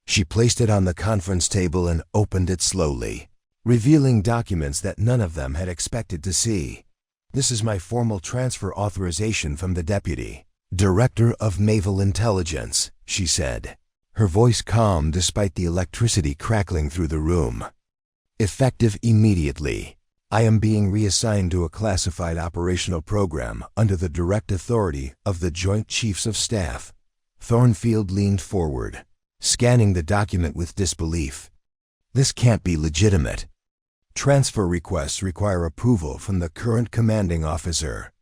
Speaker 1: She placed it on the conference table and opened it slowly, revealing documents that none of them had expected to see. "This is my formal transfer authorization from the Deputy Director of Naval Intelligence," she said, her voice calm despite the electricity crackling through the room. "Effective immediately. I am being reassigned to a classified operational program under the direct authority of the Joint Chiefs of Staff." Thornfield leaned forward, scanning the document with disbelief. "This can't be legitimate. Transfer requests require approval from the current commanding officer.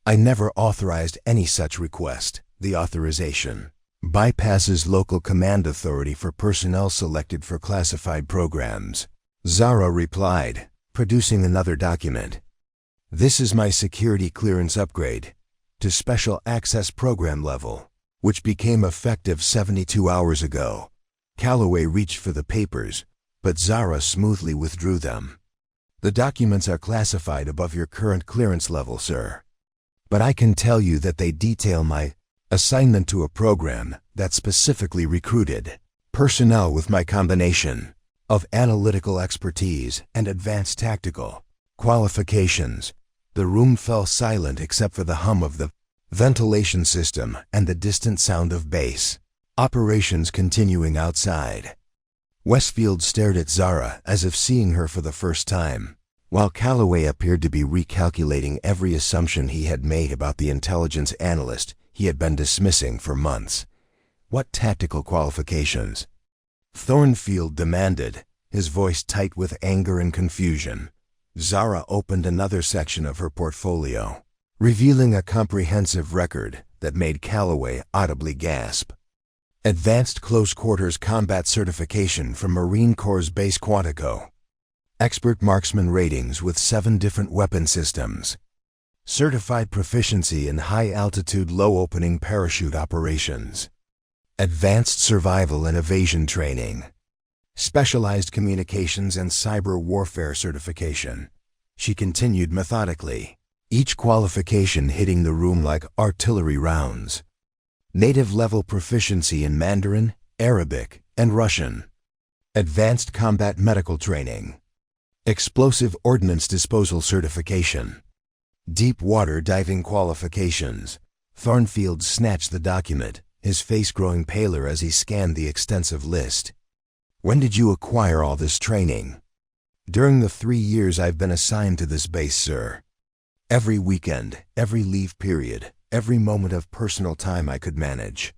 Speaker 1: I never authorized any such request. The authorization bypasses local command authority for personnel selected for classified programs." Zara replied, producing another document. "This is my security clearance upgrade to Special Access Program level, which became effective 72 hours ago." Calloway reached for the papers, but Zara smoothly withdrew them. "The documents are classified above your current clearance level, sir. But I can tell you that they detail my assignment to a program that specifically recruited personnel with my combination of analytical expertise and advanced tactical qualifications." The room fell silent except for the hum of the ventilation system and the distant sound of bass operations continuing outside. Westfield stared at Zara as if seeing her for the first time, while Calloway appeared to be recalculating every assumption he had made about the intelligence analyst he had been dismissing for months. "What tactical qualifications?" Thornfield demanded, his voice tight with anger and confusion. Zara opened another section of her portfolio, revealing a comprehensive record that made Calloway audibly gasp. Advanced Close Quarters Combat Certification from Marine Corps Base Quantico. Expert Marksman ratings with 7 different weapon systems. Certified proficiency in high-altitude low-opening parachute operations. Advanced Survival and Evasion Training. Specialized Communications and Cyber Warfare Certification. She continued methodically, each qualification hitting the room like artillery rounds. Native-level proficiency in Mandarin, Arabic, and Russian. Advanced Combat Medical Training. Explosive Ordnance Disposal Certification. Deep Water Diving Qualifications. Thornfield snatched the document, his face growing paler as he scanned the extensive list. "When did you acquire all this training?" "During the 3 years I've been assigned to this base, sir. Every weekend, every leave period, every moment of personal time I could manage.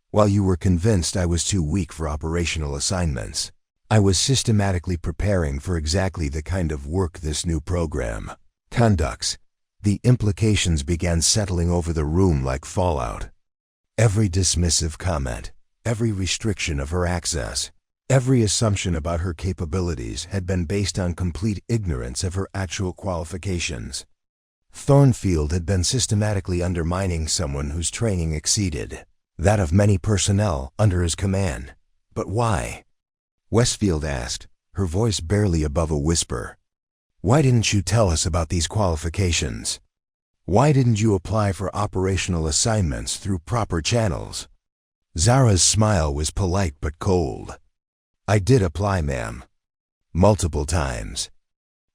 Speaker 1: While you were convinced I was too weak for operational assignments, I was systematically preparing for exactly the kind of work this new program conducts." The implications began settling over the room like fallout. Every dismissive comment, every restriction of her access, every assumption about her capabilities had been based on complete ignorance of her actual qualifications. Thornfield had been systematically undermining someone whose training exceeded that of many personnel under his command. But why? Westfield asked, her voice barely above a whisper. "Why didn't you tell us about these qualifications? Why didn't you apply for operational assignments through proper channels?" Zara's smile was polite but cold. "I did apply, ma'am. Multiple times.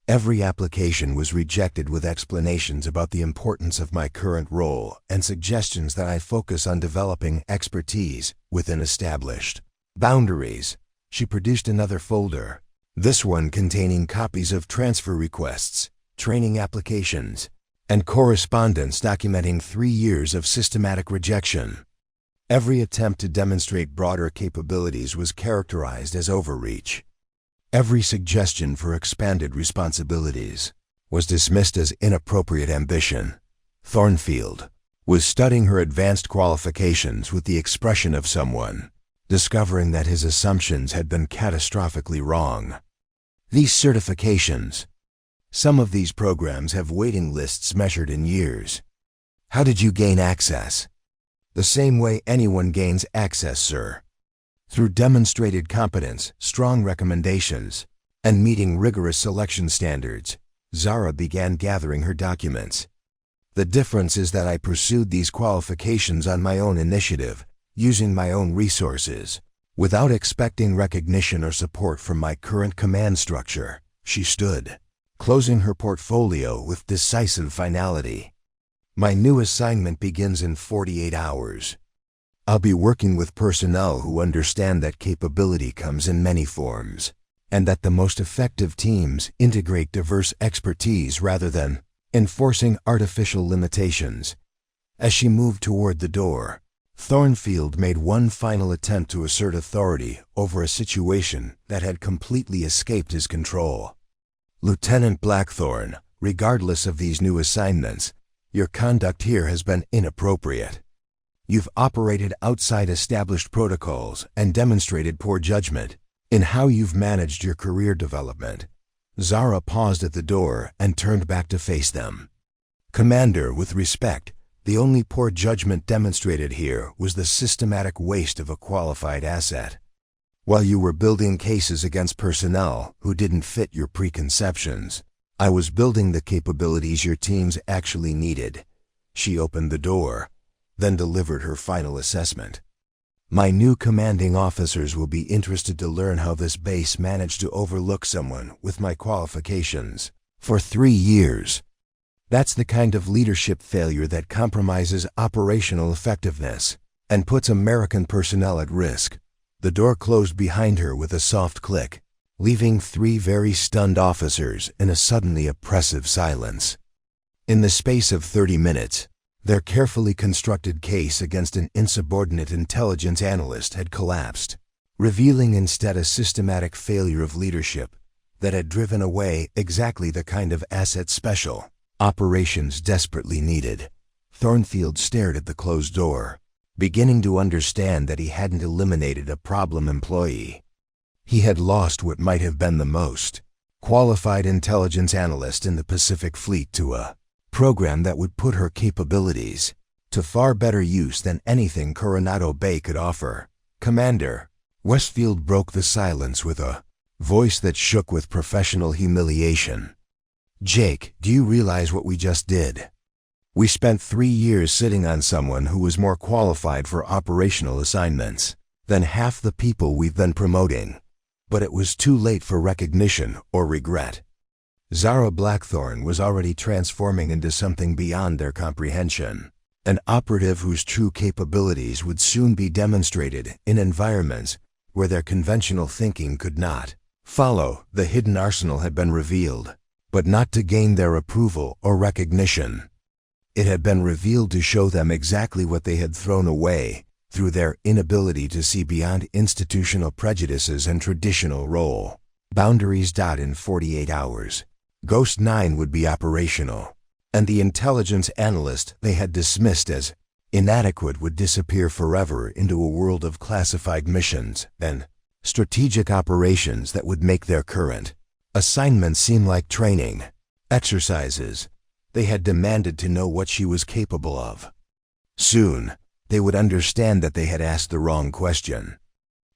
Speaker 1: Every application was rejected with explanations about the importance of my current role and suggestions that I focus on developing expertise within established boundaries." She produced another folder, this one containing copies of transfer requests, training applications, and correspondence documenting 3 years of systematic rejection. Every attempt to demonstrate broader capabilities was characterized as overreach. Every suggestion for expanded responsibilities was dismissed as inappropriate ambition. Thornfield was studying her advanced qualifications with the expression of someone discovering that his assumptions had been catastrophically wrong. These certifications, some of these programs have waiting lists measured in years. How did you gain access? The same way anyone gains access, sir. Through demonstrated competence, strong recommendations, and meeting rigorous selection standards. Zara began gathering her documents. The difference is that I pursued these qualifications on my own initiative, using my own resources, without expecting recognition or support from my current command structure. She stood, closing her portfolio with decisive finality. My new assignment begins in 48 hours. I'll be working with personnel who understand that capability comes in many forms, and that the most effective teams integrate diverse expertise rather than enforcing artificial limitations. As she moved toward the door, Thornfield made one final attempt to assert authority over a situation that had completely escaped his control. Lieutenant Blackthorne, regardless of these new assignments, your conduct here has been inappropriate. You've operated outside established protocols and demonstrated poor judgment in how you've managed your career development. Zara paused at the door and turned back to face them. Commander, with respect, the only poor judgment demonstrated here was the systematic waste of a qualified asset. While you were building cases against personnel who didn't fit your preconceptions, I was building the capabilities your teams actually needed. She opened the door, then delivered her final assessment. My new commanding officers will be interested to learn how this base managed to overlook someone with my qualifications for 3 years. That's the kind of leadership failure that compromises operational effectiveness and puts American personnel at risk. The door closed behind her with a soft click, leaving 3 very stunned officers in a suddenly oppressive silence. In the space of 30 minutes, their carefully constructed case against an insubordinate intelligence analyst had collapsed, revealing instead a systematic failure of leadership that had driven away exactly the kind of asset special operations desperately needed. Thornfield stared at the closed door, beginning to understand that he hadn't eliminated a problem employee. He had lost what might have been the most qualified intelligence analyst in the Pacific Fleet to a program that would put her capabilities to far better use than anything Coronado Bay could offer. Commander, Westfield broke the silence with a voice that shook with professional humiliation. Jake, do you realize what we just did? We spent 3 years sitting on someone who was more qualified for operational assignments than half the people we've been promoting. But it was too late for recognition or regret. Zara Blackthorne was already transforming into something beyond their comprehension, an operative whose true capabilities would soon be demonstrated in environments where their conventional thinking could not follow. The hidden arsenal had been revealed, but not to gain their approval or recognition. It had been revealed to show them exactly what they had thrown away through their inability to see beyond institutional prejudices and traditional role boundaries. In 48 hours, Ghost 9 would be operational, and the intelligence analyst they had dismissed as inadequate would disappear forever into a world of classified missions and strategic operations that would make their current assignments seem like training exercises. They had demanded to know what she was capable of. Soon, they would understand that they had asked the wrong question.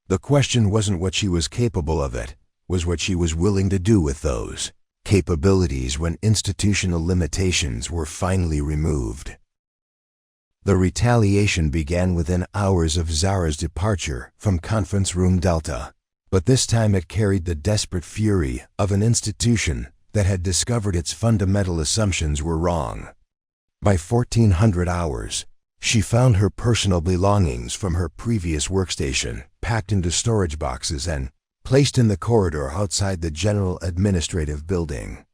Speaker 1: The question wasn't what she was capable of, it was what she was willing to do with those capabilities when institutional limitations were finally removed. The retaliation began within hours of Zara's departure from Conference Room Delta, but this time it carried the desperate fury of an institution that had discovered its fundamental assumptions were wrong. By 1400 hours, she found her personal belongings from her previous workstation packed into storage boxes and placed in the corridor outside the General Administrative Building.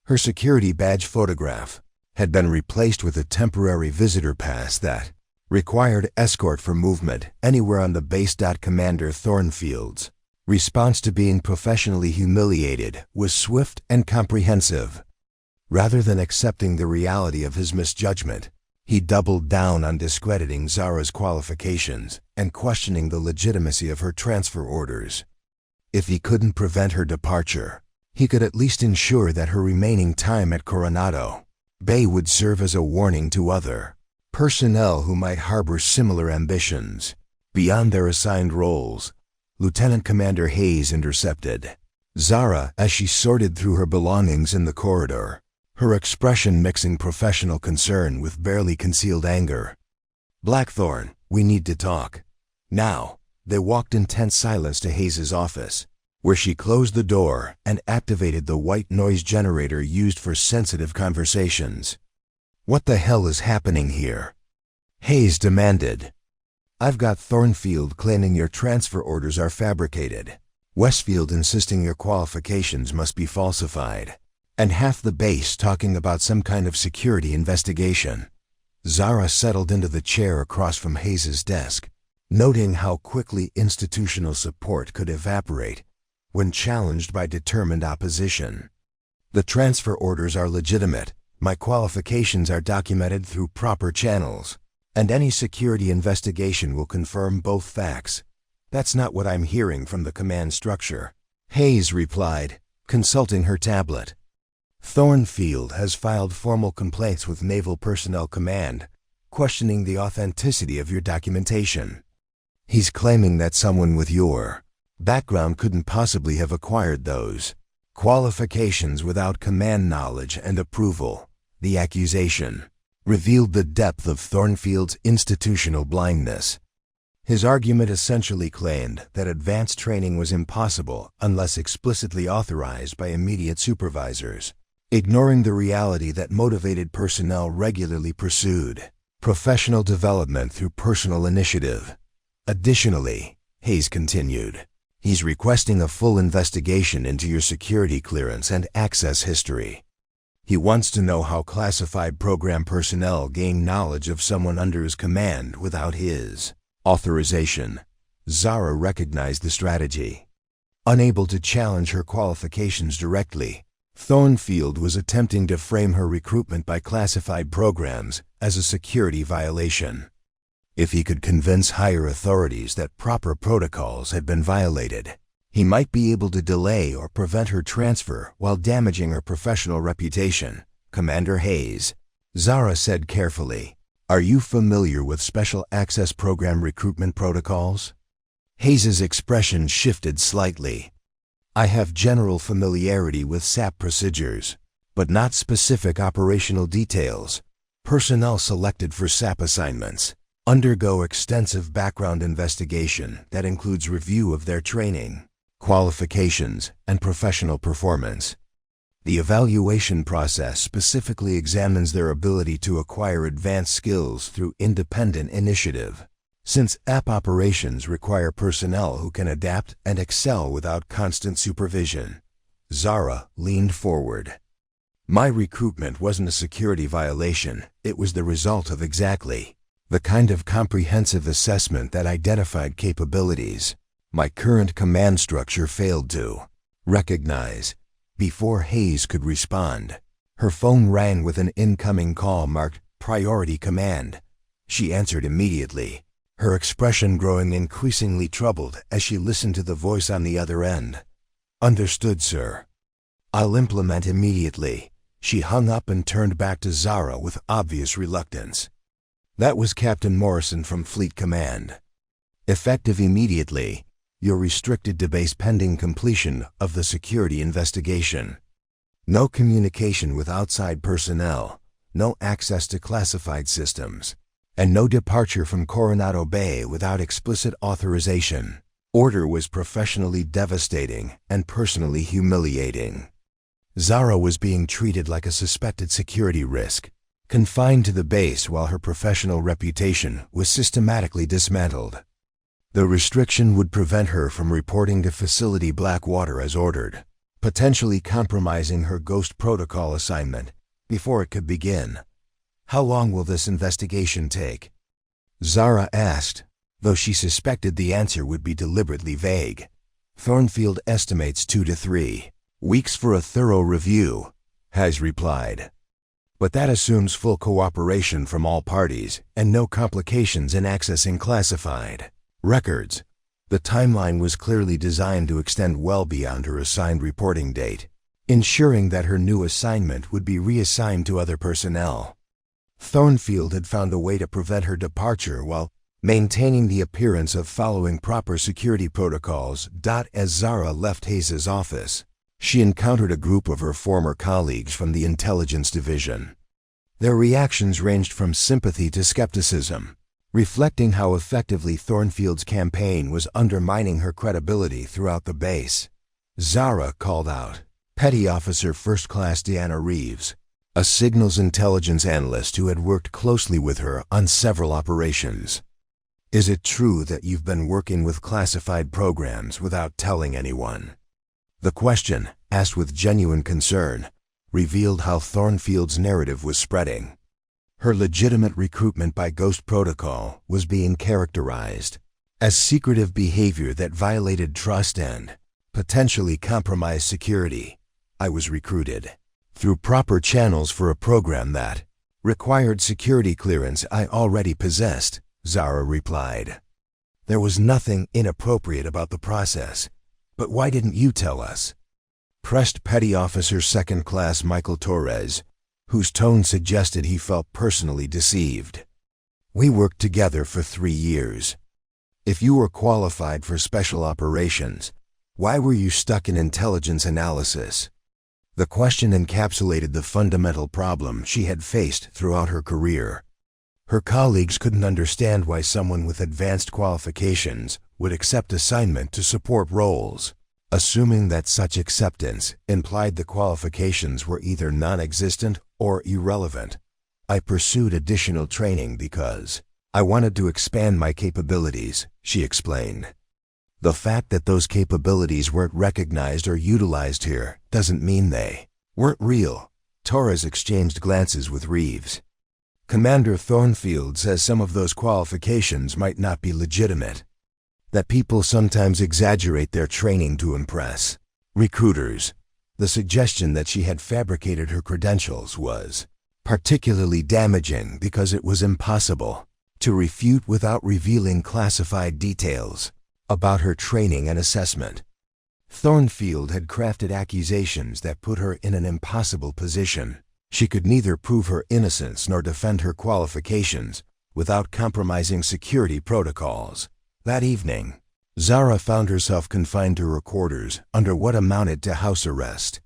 Speaker 1: Her security badge photograph had been replaced with a temporary visitor pass that Required escort for movement anywhere on the base. Commander Thornfield's response to being professionally humiliated was swift and comprehensive. Rather than accepting the reality of his misjudgment, he doubled down on discrediting Zara's qualifications and questioning the legitimacy of her transfer orders. If he couldn't prevent her departure, he could at least ensure that her remaining time at Coronado Bay would serve as a warning to other personnel who might harbor similar ambitions beyond their assigned roles. Lieutenant Commander Hayes intercepted Zara as she sorted through her belongings in the corridor, her expression mixing professional concern with barely concealed anger. "Blackthorne, we need to talk now." They walked in tense silence to Hayes's office, where she closed the door and activated the white noise generator used for sensitive conversations. "What the hell is happening here?" Hayes demanded. "I've got Thornfield claiming your transfer orders are fabricated, Westfield insisting your qualifications must be falsified, and half the base talking about some kind of security investigation." Zara settled into the chair across from Hayes's desk, noting how quickly institutional support could evaporate when challenged by determined opposition. "The transfer orders are legitimate. My qualifications are documented through proper channels, and any security investigation will confirm both facts." "That's not what I'm hearing from the command structure," Hayes replied, consulting her tablet. "Thornfield has filed formal complaints with Naval Personnel Command, questioning the authenticity of your documentation. He's claiming that someone with your background couldn't possibly have acquired those qualifications without command knowledge and approval." The accusation revealed the depth of Thornfield's institutional blindness. His argument essentially claimed that advanced training was impossible unless explicitly authorized by immediate supervisors, ignoring the reality that motivated personnel regularly pursued professional development through personal initiative. "Additionally," Hayes continued, "he's requesting a full investigation into your security clearance and access history. He wants to know how classified program personnel gain knowledge of someone under his command without his authorization." Zara recognized the strategy. Unable to challenge her qualifications directly, Thornfield was attempting to frame her recruitment by classified programs as a security violation. If he could convince higher authorities that proper protocols had been violated, he might be able to delay or prevent her transfer while damaging her professional reputation. "Commander Hayes," Zara said carefully, "are you familiar with Special Access Program recruitment protocols?" Hayes's expression shifted slightly. "I have general familiarity with SAP procedures, but not specific operational details. Personnel selected for SAP assignments undergo extensive background investigation that includes review of their training, qualifications, and professional performance. The evaluation process specifically examines their ability to acquire advanced skills through independent initiative. Since app operations require personnel who can adapt and excel without constant supervision." Zara leaned forward. "My recruitment wasn't a security violation. It was the result of exactly the kind of comprehensive assessment that identified capabilities my current command structure failed to recognize." Before Hayes could respond, her phone rang with an incoming call marked "Priority Command." She answered immediately, her expression growing increasingly troubled as she listened to the voice on the other end. "Understood, sir. I'll implement immediately." She hung up and turned back to Zara with obvious reluctance. "That was Captain Morrison from Fleet Command. Effective immediately. You're restricted to base pending completion of the security investigation. No communication with outside personnel, no access to classified systems, and no departure from Coronado Bay without explicit authorization." Order was professionally devastating and personally humiliating. Zara was being treated like a suspected security risk, confined to the base while her professional reputation was systematically dismantled. The restriction would prevent her from reporting to Facility Blackwater as ordered, potentially compromising her Ghost Protocol assignment before it could begin. "How long will this investigation take?" Zara asked, though she suspected the answer would be deliberately vague. Thornfield estimates 2 to 3 weeks for a thorough review, Hayes replied. But that assumes full cooperation from all parties and no complications in accessing classified records. The timeline was clearly designed to extend well beyond her assigned reporting date, ensuring that her new assignment would be reassigned to other personnel. Thornfield had found a way to prevent her departure while maintaining the appearance of following proper security protocols. As Zara left Hayes' office, she encountered a group of her former colleagues from the intelligence division. Their reactions ranged from sympathy to skepticism, reflecting how effectively Thornfield's campaign was undermining her credibility throughout the base. Zara called out Petty Officer First Class Deanna Reeves, a signals intelligence analyst who had worked closely with her on several operations. Is it true that you've been working with classified programs without telling anyone? The question, asked with genuine concern, revealed how Thornfield's narrative was spreading. Her legitimate recruitment by Ghost Protocol was being characterized as secretive behavior that violated trust and potentially compromised security. I was recruited through proper channels for a program that required security clearance I already possessed, Zara replied. There was nothing inappropriate about the process, but why didn't you tell us? Pressed Petty Officer Second Class Michael Torres, whose tone suggested he felt personally deceived. We worked together for 3 years. If you were qualified for special operations, why were you stuck in intelligence analysis? The question encapsulated the fundamental problem she had faced throughout her career. Her colleagues couldn't understand why someone with advanced qualifications would accept assignment to support roles, assuming that such acceptance implied the qualifications were either non-existent or irrelevant. I pursued additional training because I wanted to expand my capabilities, she explained. The fact that those capabilities weren't recognized or utilized here doesn't mean they weren't real. Torres exchanged glances with Reeves. Commander Thornfield says some of those qualifications might not be legitimate. That people sometimes exaggerate their training to impress recruiters. The suggestion that she had fabricated her credentials was particularly damaging because it was impossible to refute without revealing classified details about her training and assessment. Thornfield had crafted accusations that put her in an impossible position. She could neither prove her innocence nor defend her qualifications without compromising security protocols. That evening, Zara found herself confined to her quarters under what amounted to house arrest.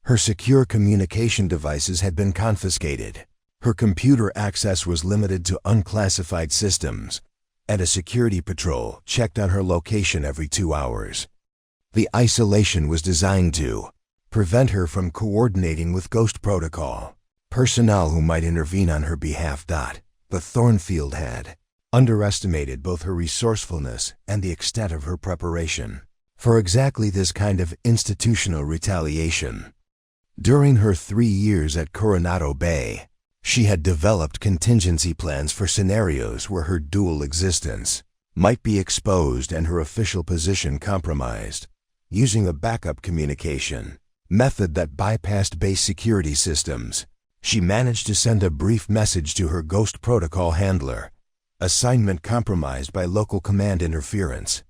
Speaker 1: Her secure communication devices had been confiscated. Her computer access was limited to unclassified systems, and a security patrol checked on her location every 2 hours. The isolation was designed to prevent her from coordinating with Ghost Protocol, personnel who might intervene on her behalf. But Thornfield had underestimated both her resourcefulness and the extent of her preparation for exactly this kind of institutional retaliation. During her 3 years at Coronado Bay, she had developed contingency plans for scenarios where her dual existence might be exposed and her official position compromised. Using a backup communication method that bypassed base security systems, she managed to send a brief message to her Ghost Protocol handler. Assignment compromised by local command interference.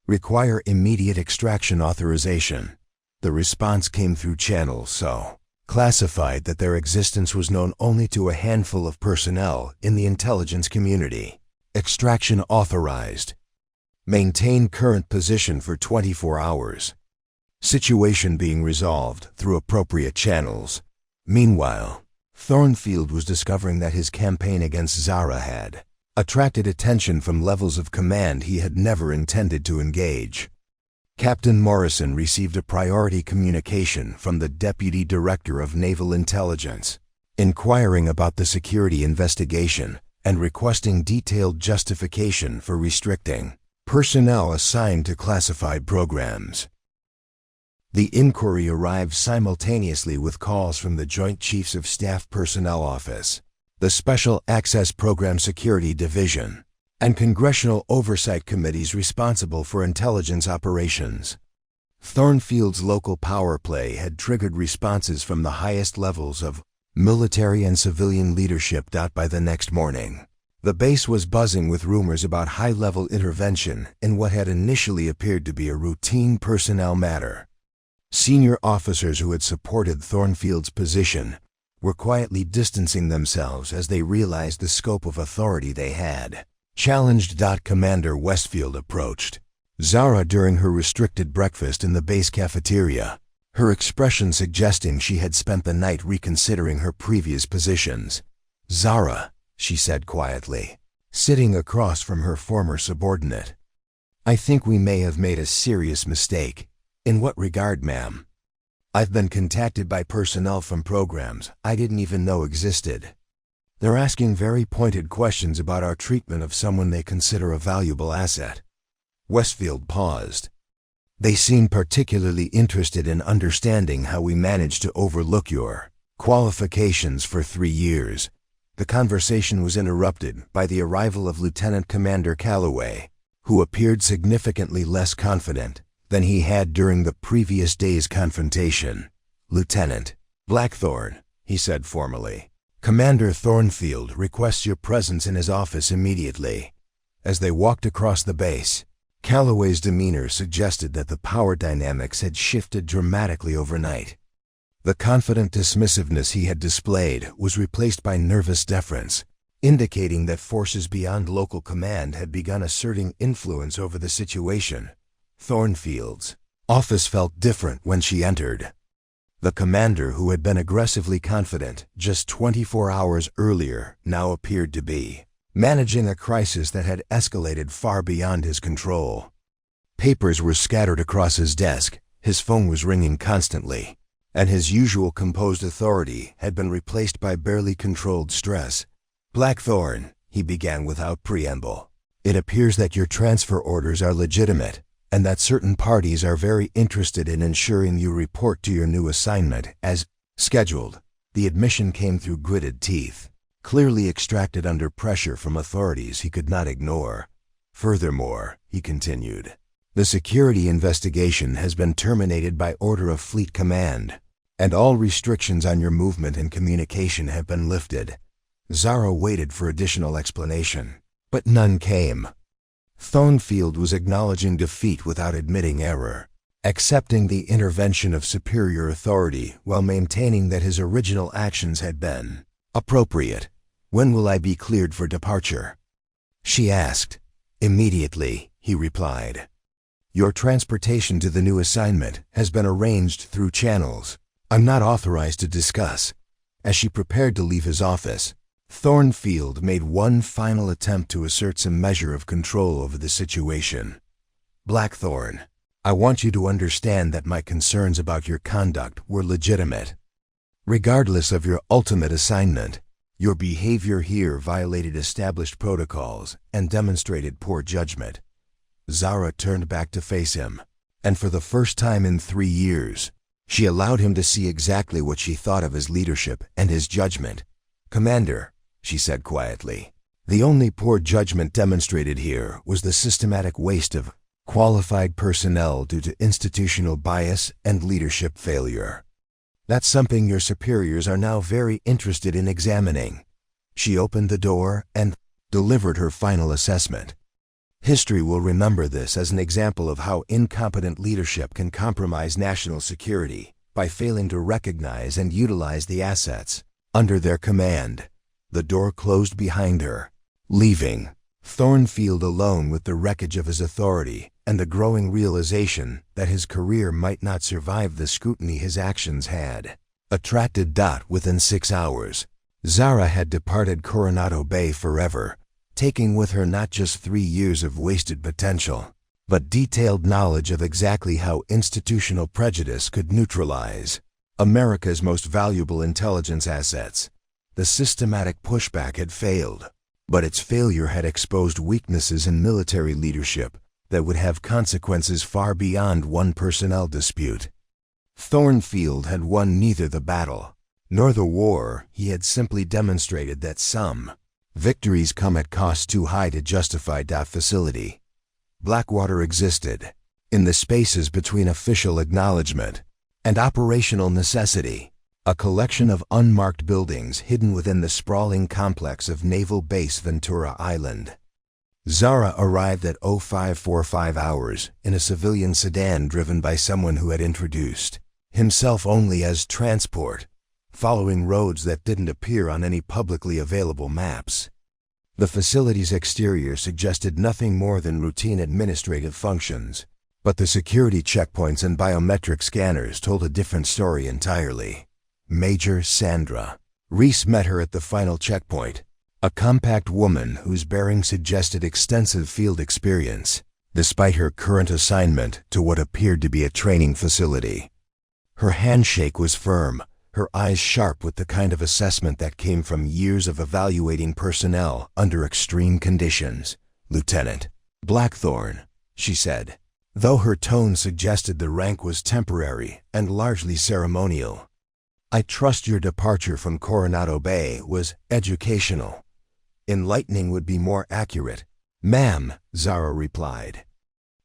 Speaker 1: Require immediate extraction authorization. The response came through channels so classified that their existence was known only to a handful of personnel in the intelligence community. Extraction authorized. Maintain current position for 24 hours. Situation being resolved through appropriate channels. Meanwhile, Thornfield was discovering that his campaign against Zara had attracted attention from levels of command he had never intended to engage. Captain Morrison received a priority communication from the Deputy Director of Naval Intelligence, inquiring about the security investigation and requesting detailed justification for restricting personnel assigned to classified programs. The inquiry arrived simultaneously with calls from the Joint Chiefs of Staff Personnel Office. the Special Access Program Security Division, and congressional oversight committees responsible for intelligence operations. Thornfield's local power play had triggered responses from the highest levels of military and civilian leadership. By the next morning, the base was buzzing with rumors about high-level intervention in what had initially appeared to be a routine personnel matter. Senior officers who had supported Thornfield's position were quietly distancing themselves as they realized the scope of authority they had. Challenged. Commander Westfield approached Zara during her restricted breakfast in the base cafeteria, her expression suggesting she had spent the night reconsidering her previous positions. "Zara," she said quietly, sitting across from her former subordinate, "I think we may have made a serious mistake." "In what regard, ma'am?" "I've been contacted by personnel from programs I didn't even know existed. They're asking very pointed questions about our treatment of someone they consider a valuable asset." Westfield paused. "They seem particularly interested in understanding how we managed to overlook your qualifications for 3 years. The conversation was interrupted by the arrival of Lieutenant Commander Calloway, who appeared significantly less confident than he had during the previous day's confrontation. "Lieutenant Blackthorne," he said formally, "Commander Thornfield requests your presence in his office immediately." As they walked across the base, Calloway's demeanor suggested that the power dynamics had shifted dramatically overnight. The confident dismissiveness he had displayed was replaced by nervous deference, indicating that forces beyond local command had begun asserting influence over the situation. Thornfield's office felt different when she entered. The commander, who had been aggressively confident just 24 hours earlier, now appeared to be managing a crisis that had escalated far beyond his control. Papers were scattered across his desk, his phone was ringing constantly, and his usual composed authority had been replaced by barely controlled stress. "Blackthorne," he began without preamble, "it appears that your transfer orders are legitimate, and that certain parties are very interested in ensuring you report to your new assignment as scheduled." The admission came through gritted teeth, clearly extracted under pressure from authorities he could not ignore. "Furthermore," he continued, "the security investigation has been terminated by order of Fleet Command, and all restrictions on your movement and communication have been lifted." Zara waited for additional explanation, but none came. Thornfield was acknowledging defeat without admitting error, accepting the intervention of superior authority while maintaining that his original actions had been appropriate. "When will I be cleared for departure?" she asked. "Immediately," he replied. "Your transportation to the new assignment has been arranged through channels I'm not authorized to discuss." As she prepared to leave his office, Thornfield made one final attempt to assert some measure of control over the situation. "Blackthorne, I want you to understand that my concerns about your conduct were legitimate. Regardless of your ultimate assignment, your behavior here violated established protocols and demonstrated poor judgment." Zara turned back to face him, and for the first time in 3 years, she allowed him to see exactly what she thought of his leadership and his judgment. "Commander," she said quietly, "the only poor judgment demonstrated here was the systematic waste of qualified personnel due to institutional bias and leadership failure. That's something your superiors are now very interested in examining." She opened the door and delivered her final assessment. "History will remember this as an example of how incompetent leadership can compromise national security by failing to recognize and utilize the assets under their command." The door closed behind her, leaving Thornfield alone with the wreckage of his authority and the growing realization that his career might not survive the scrutiny his actions had attracted. Within 6 hours, Zara had departed Coronado Bay forever, taking with her not just 3 years of wasted potential, but detailed knowledge of exactly how institutional prejudice could neutralize America's most valuable intelligence assets. The systematic pushback had failed, but its failure had exposed weaknesses in military leadership that would have consequences far beyond one personnel dispute. Thornfield had won neither the battle nor the war. He had simply demonstrated that some victories come at costs too high to justify that facility. Blackwater existed in the spaces between official acknowledgement and operational necessity, a collection of unmarked buildings hidden within the sprawling complex of Naval Base Ventura Island. Zara arrived at 0545 hours in a civilian sedan driven by someone who had introduced himself only as transport, following roads that didn't appear on any publicly available maps. The facility's exterior suggested nothing more than routine administrative functions, but the security checkpoints and biometric scanners told a different story entirely. Major Sandra Reese met her at the final checkpoint, a compact woman whose bearing suggested extensive field experience, despite her current assignment to what appeared to be a training facility. Her handshake was firm, her eyes sharp with the kind of assessment that came from years of evaluating personnel under extreme conditions. "Lieutenant Blackthorne," she said, though her tone suggested the rank was temporary and largely ceremonial. "I trust your departure from Coronado Bay was educational." "Enlightening would be more accurate, ma'am," Zara replied.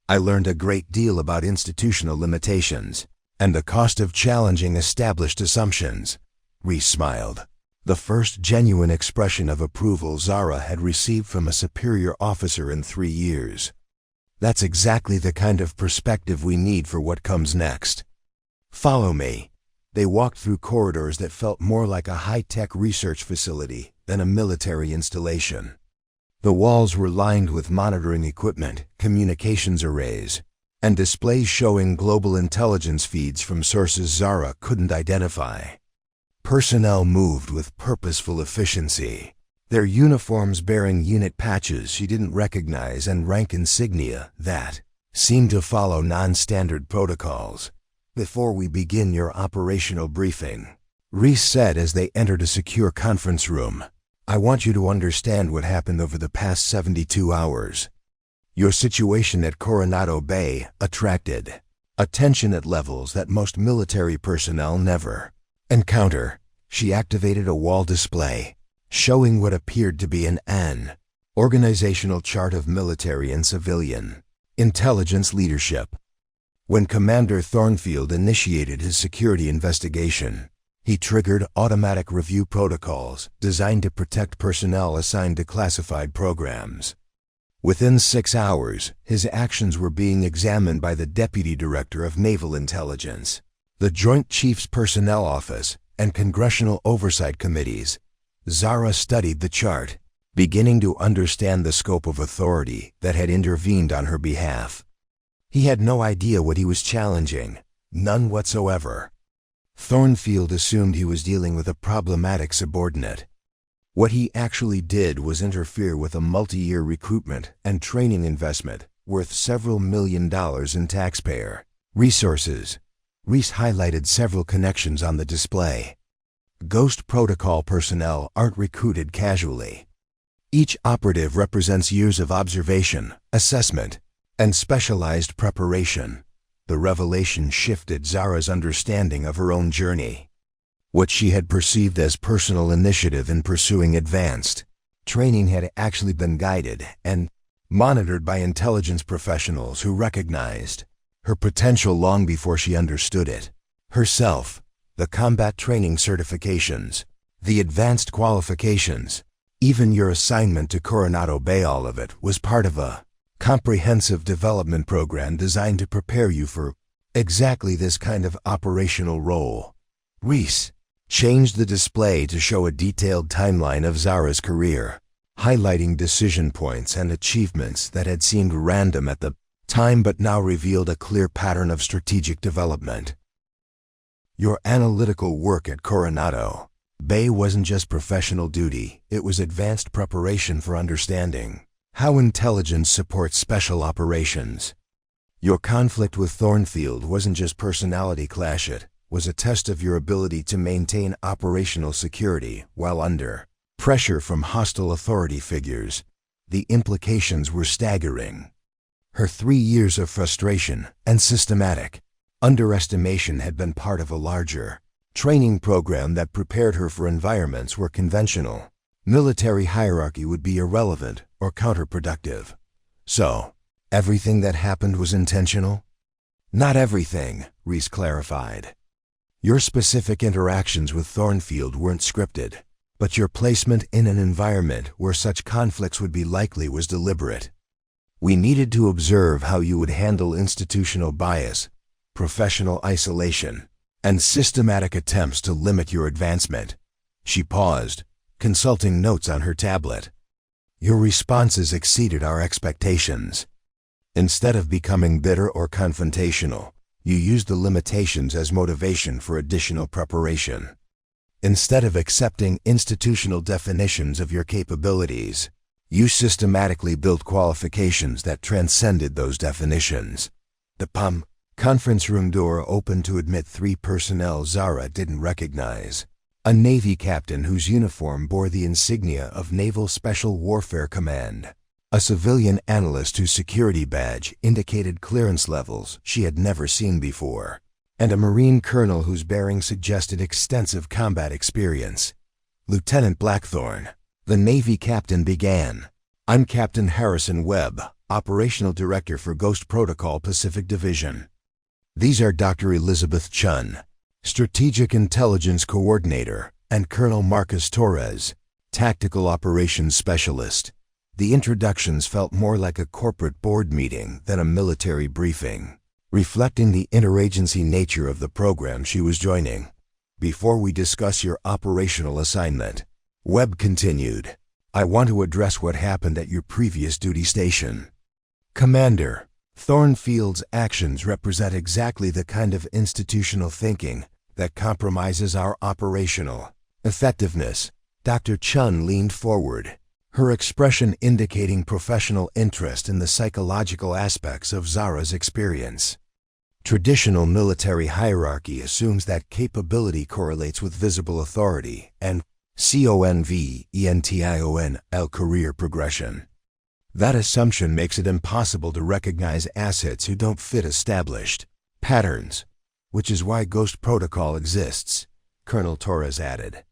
Speaker 1: "I learned a great deal about institutional limitations and the cost of challenging established assumptions." Reese smiled, the first genuine expression of approval Zara had received from a superior officer in 3 years. "That's exactly the kind of perspective we need for what comes next. Follow me." They walked through corridors that felt more like a high-tech research facility than a military installation. The walls were lined with monitoring equipment, communications arrays, and displays showing global intelligence feeds from sources Zara couldn't identify. Personnel moved with purposeful efficiency, their uniforms bearing unit patches she didn't recognize and rank insignia that seemed to follow non-standard protocols. "Before we begin your operational briefing," Reese said as they entered a secure conference room, "I want you to understand what happened over the past 72 hours. Your situation at Coronado Bay attracted attention at levels that most military personnel never encounter." She activated a wall display, showing what appeared to be an organizational chart of military and civilian intelligence leadership. When Commander Thornfield initiated his security investigation, he triggered automatic review protocols designed to protect personnel assigned to classified programs. Within 6 hours, his actions were being examined by the Deputy Director of Naval Intelligence, the Joint Chiefs Personnel Office, and Congressional Oversight Committees. Zara studied the chart, beginning to understand the scope of authority that had intervened on her behalf. He had no idea what he was challenging, none whatsoever. Thornfield assumed he was dealing with a problematic subordinate. What he actually did was interfere with a multi-year recruitment and training investment worth several $1 million in taxpayer resources. Reese highlighted several connections on the display. Ghost protocol personnel aren't recruited casually. Each operative represents years of observation, assessment, and specialized preparation. The revelation shifted Zara's understanding of her own journey. What she had perceived as personal initiative in pursuing advanced training had actually been guided and monitored by intelligence professionals who recognized her potential long before she understood it herself. The combat training certifications, the advanced qualifications, even your assignment to Coronado Bay, all of it was part of a comprehensive development program designed to prepare you for exactly this kind of operational role. Reese changed the display to show a detailed timeline of Zara's career, highlighting decision points and achievements that had seemed random at the time but now revealed a clear pattern of strategic development. Your analytical work at Coronado Bay wasn't just professional duty, it was advanced preparation for understanding how intelligence supports special operations. Your conflict with Thornfield wasn't just personality clash, it was a test of your ability to maintain operational security while under pressure from hostile authority figures. The implications were staggering. Her 3 years of frustration and systematic underestimation had been part of a larger training program that prepared her for environments where conventional military hierarchy would be irrelevant or counterproductive. So, everything that happened was intentional? Not everything, Reese clarified. Your specific interactions with Thornfield weren't scripted, but your placement in an environment where such conflicts would be likely was deliberate. We needed to observe how you would handle institutional bias, professional isolation, and systematic attempts to limit your advancement. She paused, consulting notes on her tablet. Your responses exceeded our expectations. Instead of becoming bitter or confrontational, you used the limitations as motivation for additional preparation. Instead of accepting institutional definitions of your capabilities, you systematically built qualifications that transcended those definitions. The conference room door opened to admit 3 personnel Zara didn't recognize. A Navy captain whose uniform bore the insignia of Naval Special Warfare Command. A civilian analyst whose security badge indicated clearance levels she had never seen before. And a Marine colonel whose bearing suggested extensive combat experience. Lieutenant Blackthorne. The Navy captain began. I'm Captain Harrison Webb, Operational Director for Ghost Protocol Pacific Division. These are Dr. Elizabeth Chun, Strategic Intelligence Coordinator, and Colonel Marcus Torres, Tactical Operations Specialist. The introductions felt more like a corporate board meeting than a military briefing, reflecting the interagency nature of the program she was joining. Before we discuss your operational assignment, Webb continued, I want to address what happened at your previous duty station. Commander, Thornfield's actions represent exactly the kind of institutional thinking that compromises our operational effectiveness. Dr. Chun leaned forward, her expression indicating professional interest in the psychological aspects of Zara's experience. Traditional military hierarchy assumes that capability correlates with visible authority and conventional career progression. That assumption makes it impossible to recognize assets who don't fit established patterns, which is why Ghost Protocol exists, Colonel Torres added.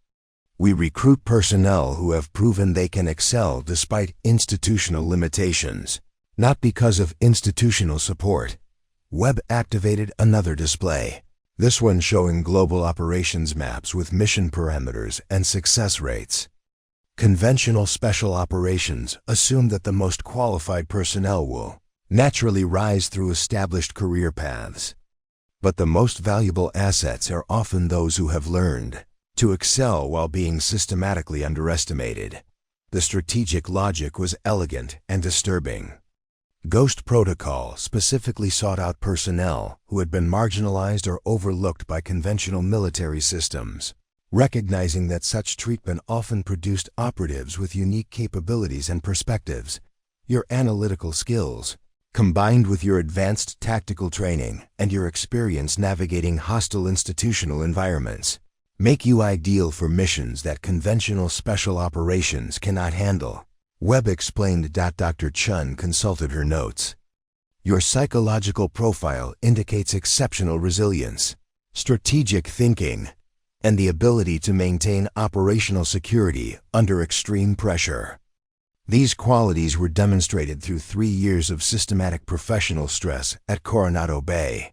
Speaker 1: We recruit personnel who have proven they can excel despite institutional limitations, not because of institutional support. Webb activated another display, this one showing global operations maps with mission parameters and success rates. Conventional special operations assume that the most qualified personnel will naturally rise through established career paths. But the most valuable assets are often those who have learned to excel while being systematically underestimated. The strategic logic was elegant and disturbing. Ghost Protocol specifically sought out personnel who had been marginalized or overlooked by conventional military systems, recognizing that such treatment often produced operatives with unique capabilities and perspectives. Your analytical skills, combined with your advanced tactical training and your experience navigating hostile institutional environments, make you ideal for missions that conventional special operations cannot handle. Webb explained. Dr. Chun consulted her notes. Your psychological profile indicates exceptional resilience, strategic thinking, and the ability to maintain operational security under extreme pressure. These qualities were demonstrated through 3 years of systematic professional stress at Coronado Bay.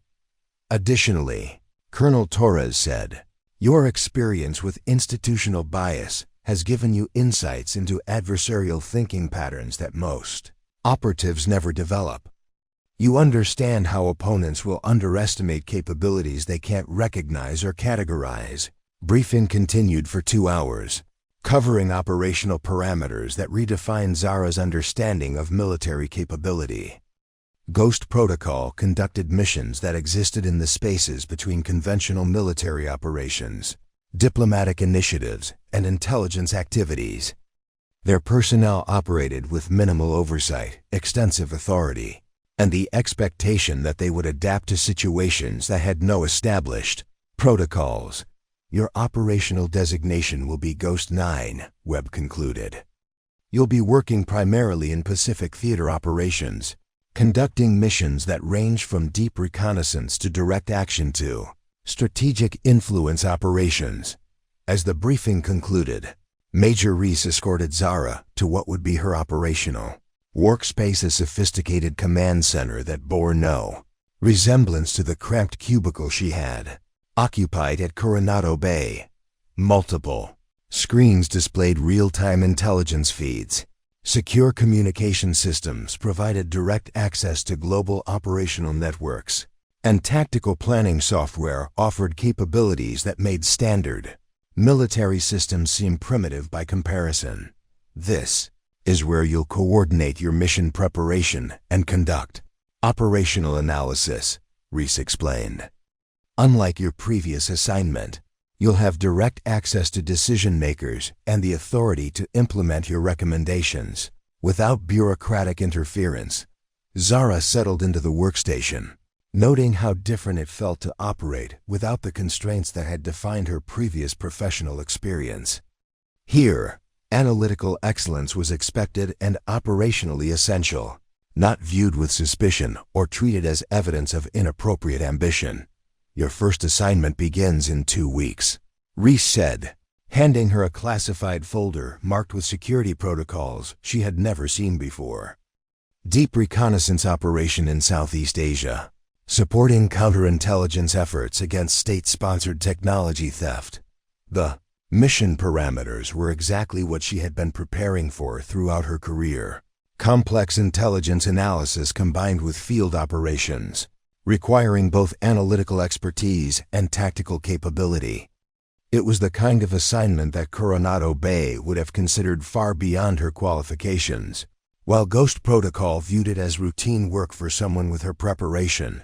Speaker 1: Additionally, Colonel Torres said, your experience with institutional bias has given you insights into adversarial thinking patterns that most operatives never develop. You understand how opponents will underestimate capabilities they can't recognize or categorize. Briefing continued for 2 hours, covering operational parameters that redefine Zara's understanding of military capability. Ghost Protocol conducted missions that existed in the spaces between conventional military operations, diplomatic initiatives, and intelligence activities. Their personnel operated with minimal oversight, extensive authority, and the expectation that they would adapt to situations that had no established protocols. Your operational designation will be Ghost 9, Webb concluded. You'll be working primarily in Pacific theater operations, conducting missions that range from deep reconnaissance to direct action to Strategic Influence Operations. As the briefing concluded, Major Reese escorted Zara to what would be her operational workspace, a sophisticated command center that bore no resemblance to the cramped cubicle she had occupied at Coronado Bay. Multiple screens displayed real-time intelligence feeds. Secure communication systems provided direct access to global operational networks, and tactical planning software offered capabilities that made standard military systems seem primitive by comparison. This is where you'll coordinate your mission preparation and conduct operational analysis, Reese explained. Unlike your previous assignment, you'll have direct access to decision makers and the authority to implement your recommendations without bureaucratic interference. Zara settled into the workstation, noting how different it felt to operate without the constraints that had defined her previous professional experience. Here, analytical excellence was expected and operationally essential, not viewed with suspicion or treated as evidence of inappropriate ambition. Your first assignment begins in 2 weeks, Reese said, handing her a classified folder marked with security protocols she had never seen before. Deep reconnaissance operation in Southeast Asia, supporting counterintelligence efforts against state-sponsored technology theft. The mission parameters were exactly what she had been preparing for throughout her career. Complex intelligence analysis combined with field operations, requiring both analytical expertise and tactical capability. It was the kind of assignment that Coronado Bay would have considered far beyond her qualifications, while Ghost Protocol viewed it as routine work for someone with her preparation.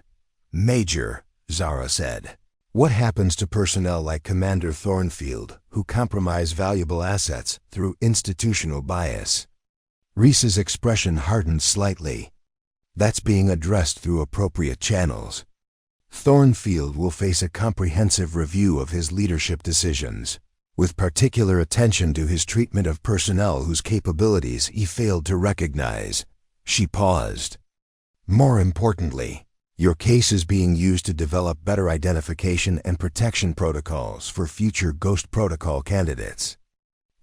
Speaker 1: Major, Zara said, what happens to personnel like Commander Thornfield who compromise valuable assets through institutional bias? Reese's expression hardened slightly. That's being addressed through appropriate channels. Thornfield will face a comprehensive review of his leadership decisions, with particular attention to his treatment of personnel whose capabilities he failed to recognize. She paused. More importantly, your case is being used to develop better identification and protection protocols for future Ghost Protocol candidates.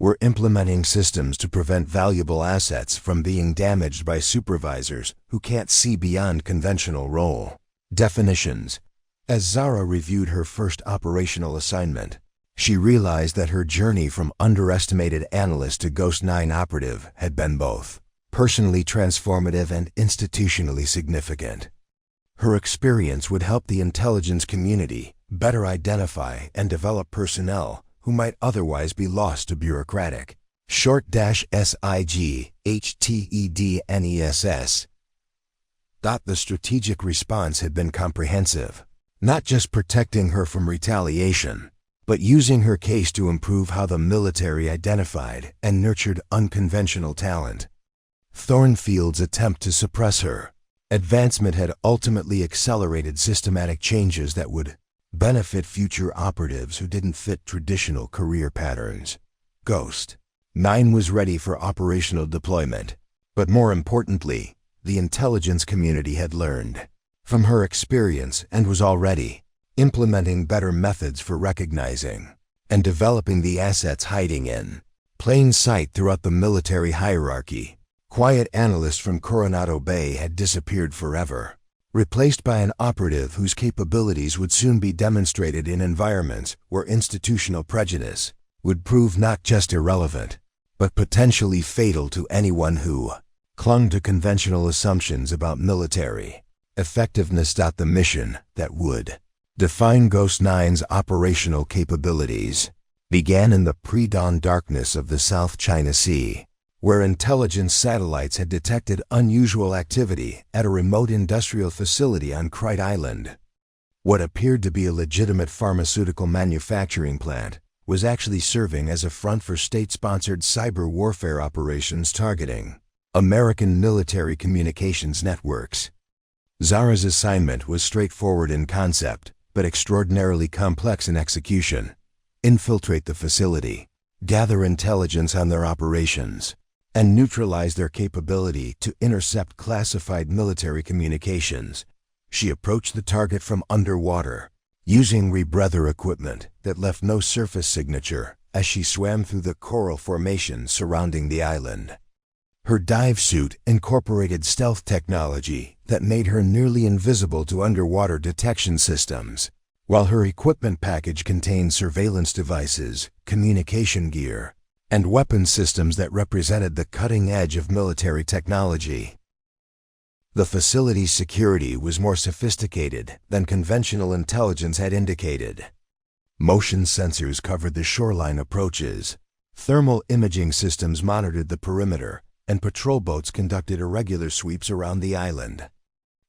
Speaker 1: We're implementing systems to prevent valuable assets from being damaged by supervisors who can't see beyond conventional role definitions. As Zara reviewed her first operational assignment, she realized that her journey from underestimated analyst to Ghost 9 operative had been both personally transformative and institutionally significant. Her experience would help the intelligence community better identify and develop personnel who might otherwise be lost to bureaucratic _SIGHTEDNESS. The strategic response had been comprehensive, not just protecting her from retaliation, but using her case to improve how the military identified and nurtured unconventional talent. Thornfield's attempt to suppress her advancement had ultimately accelerated systematic changes that would benefit future operatives who didn't fit traditional career patterns. Ghost 9 was ready for operational deployment, but more importantly, the intelligence community had learned from her experience and was already implementing better methods for recognizing and developing the assets hiding in plain sight throughout the military hierarchy. Quiet analyst from Coronado Bay had disappeared forever, replaced by an operative whose capabilities would soon be demonstrated in environments where institutional prejudice would prove not just irrelevant, but potentially fatal to anyone who clung to conventional assumptions about military effectiveness. The mission that would define Ghost 9's operational capabilities began in the pre-dawn darkness of the South China Sea, where intelligence satellites had detected unusual activity at a remote industrial facility on Crite Island. What appeared to be a legitimate pharmaceutical manufacturing plant was actually serving as a front for state-sponsored cyber warfare operations targeting American military communications networks. Zara's assignment was straightforward in concept, but extraordinarily complex in execution. Infiltrate the facility, gather intelligence on their operations, and neutralize their capability to intercept classified military communications. She approached the target from underwater, using rebreather equipment that left no surface signature as she swam through the coral formations surrounding the island. Her dive suit incorporated stealth technology that made her nearly invisible to underwater detection systems, while her equipment package contained surveillance devices, communication gear, and weapon systems that represented the cutting edge of military technology. The facility's security was more sophisticated than conventional intelligence had indicated. Motion sensors covered the shoreline approaches, thermal imaging systems monitored the perimeter, and patrol boats conducted irregular sweeps around the island.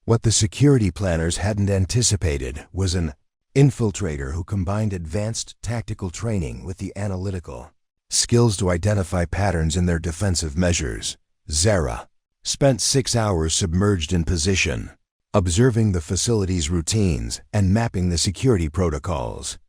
Speaker 1: What the security planners hadn't anticipated was an infiltrator who combined advanced tactical training with the analytical skills to identify patterns in their defensive measures. Zara spent 6 hours submerged in position, observing the facility's routines and mapping the security protocols.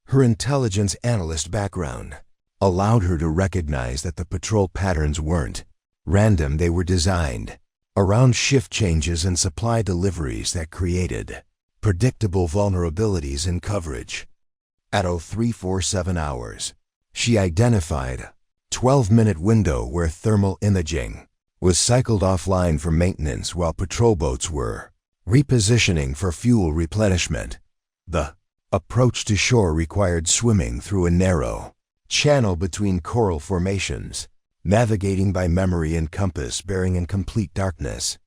Speaker 1: Her intelligence analyst background allowed her to recognize that the patrol patterns weren't random. They were designed around shift changes and supply deliveries that created predictable vulnerabilities in coverage. At 0347 hours, she identified a 12-minute window where thermal imaging was cycled offline for maintenance while patrol boats were repositioning for fuel replenishment. The approach to shore required swimming through a narrow channel between coral formations, navigating by memory and compass bearing in complete darkness.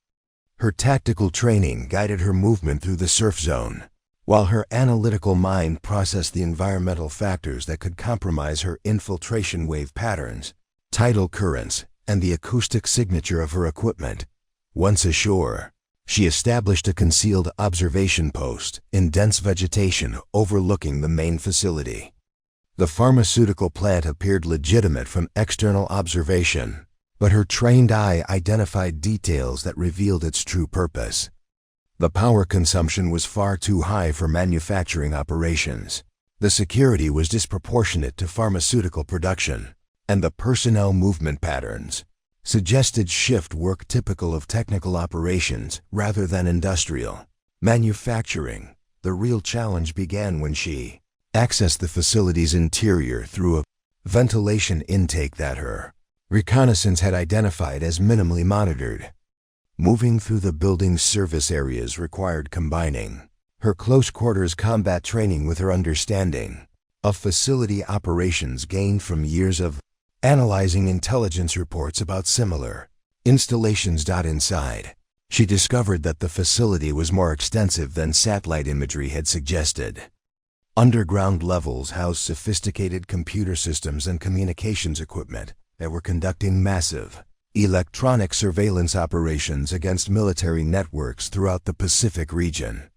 Speaker 1: Her tactical training guided her movement through the surf zone, while her analytical mind processed the environmental factors that could compromise her infiltration wave patterns, tidal currents, and the acoustic signature of her equipment. Once ashore, she established a concealed observation post in dense vegetation overlooking the main facility. The pharmaceutical plant appeared legitimate from external observation, but her trained eye identified details that revealed its true purpose. The power consumption was far too high for manufacturing operations. The security was disproportionate to pharmaceutical production, and the personnel movement patterns suggested shift work typical of technical operations rather than industrial manufacturing. The real challenge began when she accessed the facility's interior through a ventilation intake that her reconnaissance had identified as minimally monitored. Moving through the building's service areas required combining her close-quarters combat training with her understanding of facility operations gained from years of analyzing intelligence reports about similar installations. Inside, she discovered that the facility was more extensive than satellite imagery had suggested. Underground levels housed sophisticated computer systems and communications equipment that were conducting massive electronic surveillance operations against military networks throughout the Pacific region.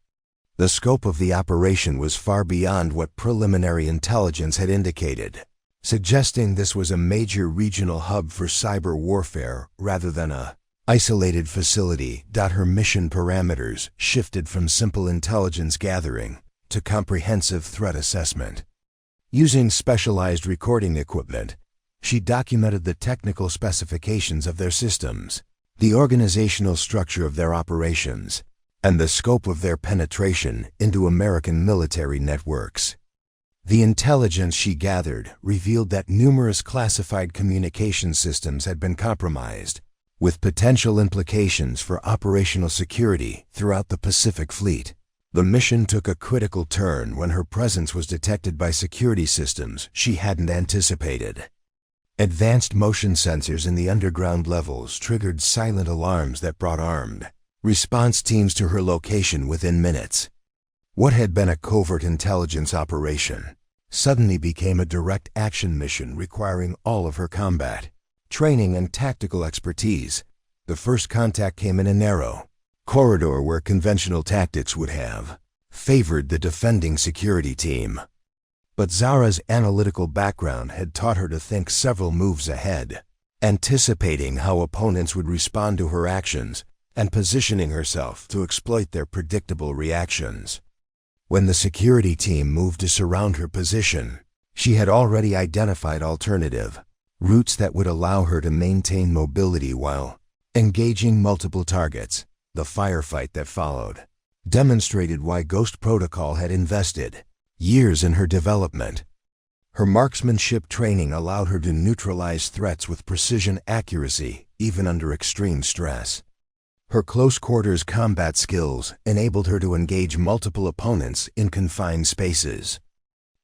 Speaker 1: The scope of the operation was far beyond what preliminary intelligence had indicated, suggesting this was a major regional hub for cyber warfare rather than a isolated facility. Her mission parameters shifted from simple intelligence gathering to comprehensive threat assessment. Using specialized recording equipment, she documented the technical specifications of their systems, the organizational structure of their operations, and the scope of their penetration into American military networks. The intelligence she gathered revealed that numerous classified communication systems had been compromised, with potential implications for operational security throughout the Pacific Fleet. The mission took a critical turn when her presence was detected by security systems she hadn't anticipated. Advanced motion sensors in the underground levels triggered silent alarms that brought armed response teams to her location within minutes. What had been a covert intelligence operation suddenly became a direct action mission requiring all of her combat training and tactical expertise. The first contact came in a narrow corridor where conventional tactics would have favored the defending security team. But Zara's analytical background had taught her to think several moves ahead, anticipating how opponents would respond to her actions and positioning herself to exploit their predictable reactions. When the security team moved to surround her position, she had already identified alternative routes that would allow her to maintain mobility while engaging multiple targets. The firefight that followed demonstrated why Ghost Protocol had invested years in her development. Her marksmanship training allowed her to neutralize threats with precision accuracy, even under extreme stress. Her close-quarters combat skills enabled her to engage multiple opponents in confined spaces.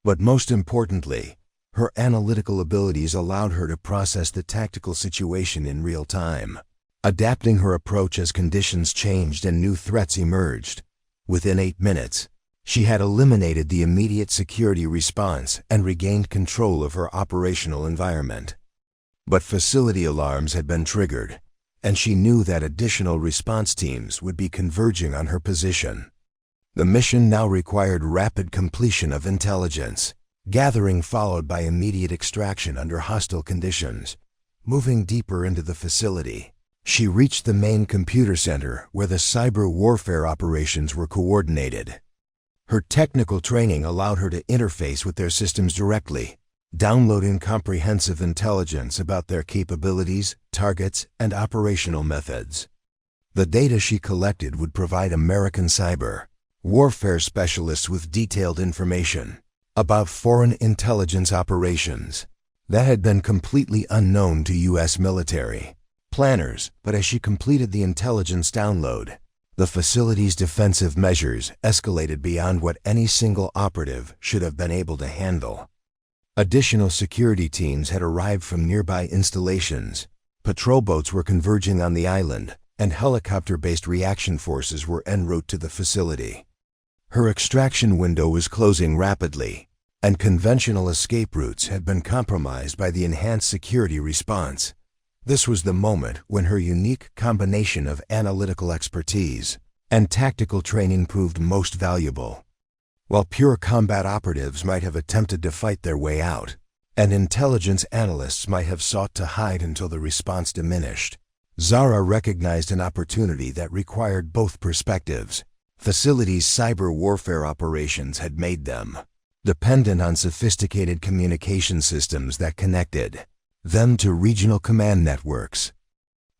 Speaker 1: But most importantly, her analytical abilities allowed her to process the tactical situation in real time, adapting her approach as conditions changed and new threats emerged. Within 8 minutes, she had eliminated the immediate security response and regained control of her operational environment. But facility alarms had been triggered, and she knew that additional response teams would be converging on her position. The mission now required rapid completion of intelligence gathering followed by immediate extraction under hostile conditions. Moving deeper into the facility, she reached the main computer center where the cyber warfare operations were coordinated. Her technical training allowed her to interface with their systems directly, downloading comprehensive intelligence about their capabilities, targets, and operational methods. The data she collected would provide American cyber warfare specialists with detailed information about foreign intelligence operations that had been completely unknown to U.S. military planners. But as she completed the intelligence download, the facility's defensive measures escalated beyond what any single operative should have been able to handle. Additional security teams had arrived from nearby installations, patrol boats were converging on the island, and helicopter-based reaction forces were en route to the facility. Her extraction window was closing rapidly, and conventional escape routes had been compromised by the enhanced security response. This was the moment when her unique combination of analytical expertise and tactical training proved most valuable. While pure combat operatives might have attempted to fight their way out, and intelligence analysts might have sought to hide until the response diminished, Zara recognized an opportunity that required both perspectives. Facilities' cyber warfare operations had made them dependent on sophisticated communication systems that connected them to regional command networks.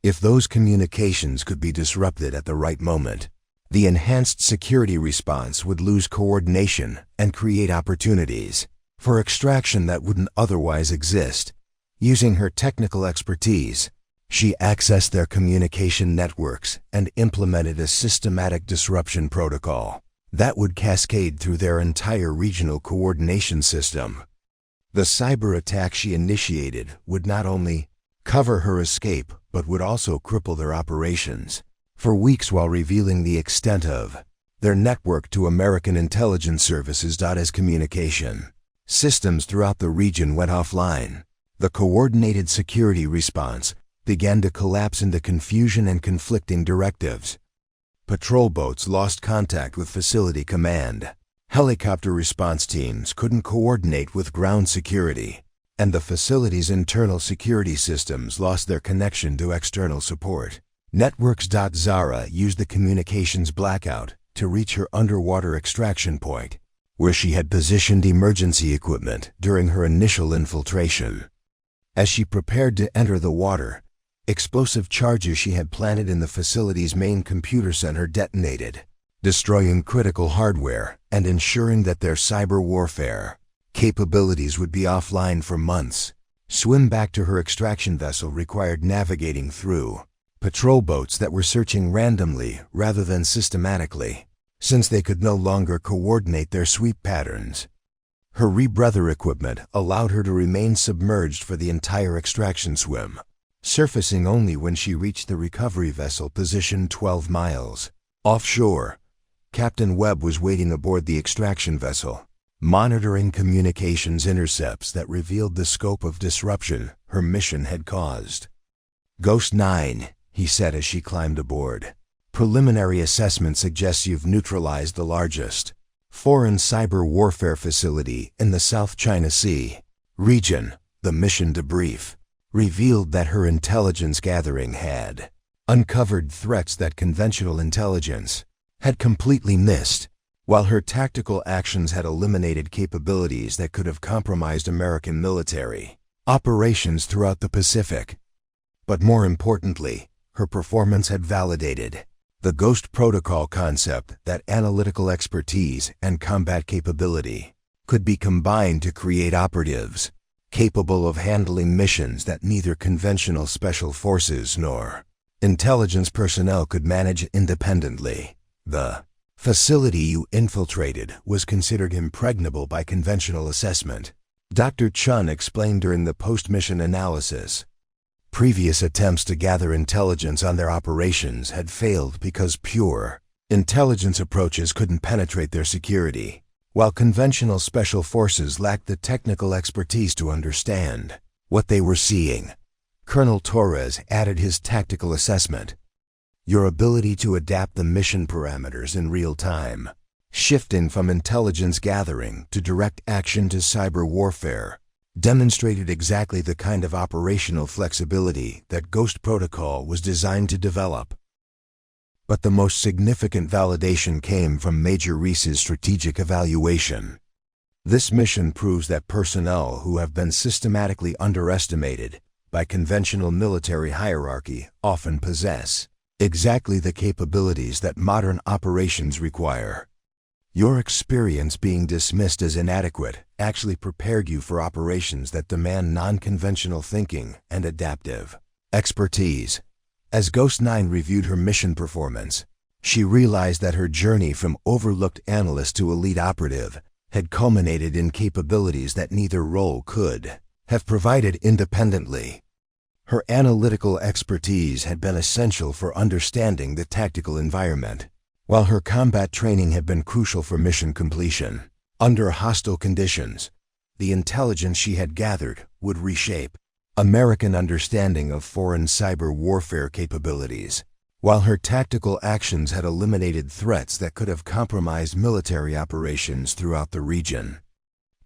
Speaker 1: If those communications could be disrupted at the right moment, the enhanced security response would lose coordination and create opportunities for extraction that wouldn't otherwise exist. Using her technical expertise, she accessed their communication networks and implemented a systematic disruption protocol that would cascade through their entire regional coordination system. The cyber attack she initiated would not only cover her escape, but would also cripple their operations for weeks while revealing the extent of their network to American intelligence services. As communication systems throughout the region went offline, the coordinated security response began to collapse into confusion and conflicting directives. Patrol boats lost contact with facility command. Helicopter response teams couldn't coordinate with ground security, and the facility's internal security systems lost their connection to external support networks. Zara used the communications blackout to reach her underwater extraction point, where she had positioned emergency equipment during her initial infiltration. As she prepared to enter the water, explosive charges she had planted in the facility's main computer center detonated, destroying critical hardware and ensuring that their cyber warfare capabilities would be offline for months. Swim back to her extraction vessel required navigating through patrol boats that were searching randomly rather than systematically, since they could no longer coordinate their sweep patterns. Her rebreather equipment allowed her to remain submerged for the entire extraction swim, surfacing only when she reached the recovery vessel positioned 12 miles offshore. Captain Webb was waiting aboard the extraction vessel, monitoring communications intercepts that revealed the scope of disruption her mission had caused. "Ghost 9, he said as she climbed aboard. "Preliminary assessment suggests you've neutralized the largest foreign cyber warfare facility in the South China Sea region." The mission debrief revealed that her intelligence gathering had uncovered threats that conventional intelligence had completely missed, while her tactical actions had eliminated capabilities that could have compromised American military operations throughout the Pacific. But more importantly, her performance had validated The Ghost Protocol concept that analytical expertise and combat capability could be combined to create operatives capable of handling missions that neither conventional special forces nor intelligence personnel could manage independently. The facility you infiltrated was considered impregnable by conventional assessment, Dr. Chun explained during the post-mission analysis. Previous attempts to gather intelligence on their operations had failed because pure intelligence approaches couldn't penetrate their security, while conventional special forces lacked the technical expertise to understand what they were seeing. Colonel Torres added his tactical assessment. Your ability to adapt the mission parameters in real time, shifting from intelligence gathering to direct action to cyber warfare, demonstrated exactly the kind of operational flexibility that Ghost Protocol was designed to develop. But the most significant validation came from Major Reese's strategic evaluation. This mission proves that personnel who have been systematically underestimated by conventional military hierarchy often possess exactly the capabilities that modern operations require. Your experience being dismissed as inadequate actually prepared you for operations that demand non-conventional thinking and adaptive expertise. As Ghost 9 reviewed her mission performance, she realized that her journey from overlooked analyst to elite operative had culminated in capabilities that neither role could have provided independently. Her analytical expertise had been essential for understanding the tactical environment, while her combat training had been crucial for mission completion. Under hostile conditions, the intelligence she had gathered would reshape American understanding of foreign cyber warfare capabilities, while her tactical actions had eliminated threats that could have compromised military operations throughout the region.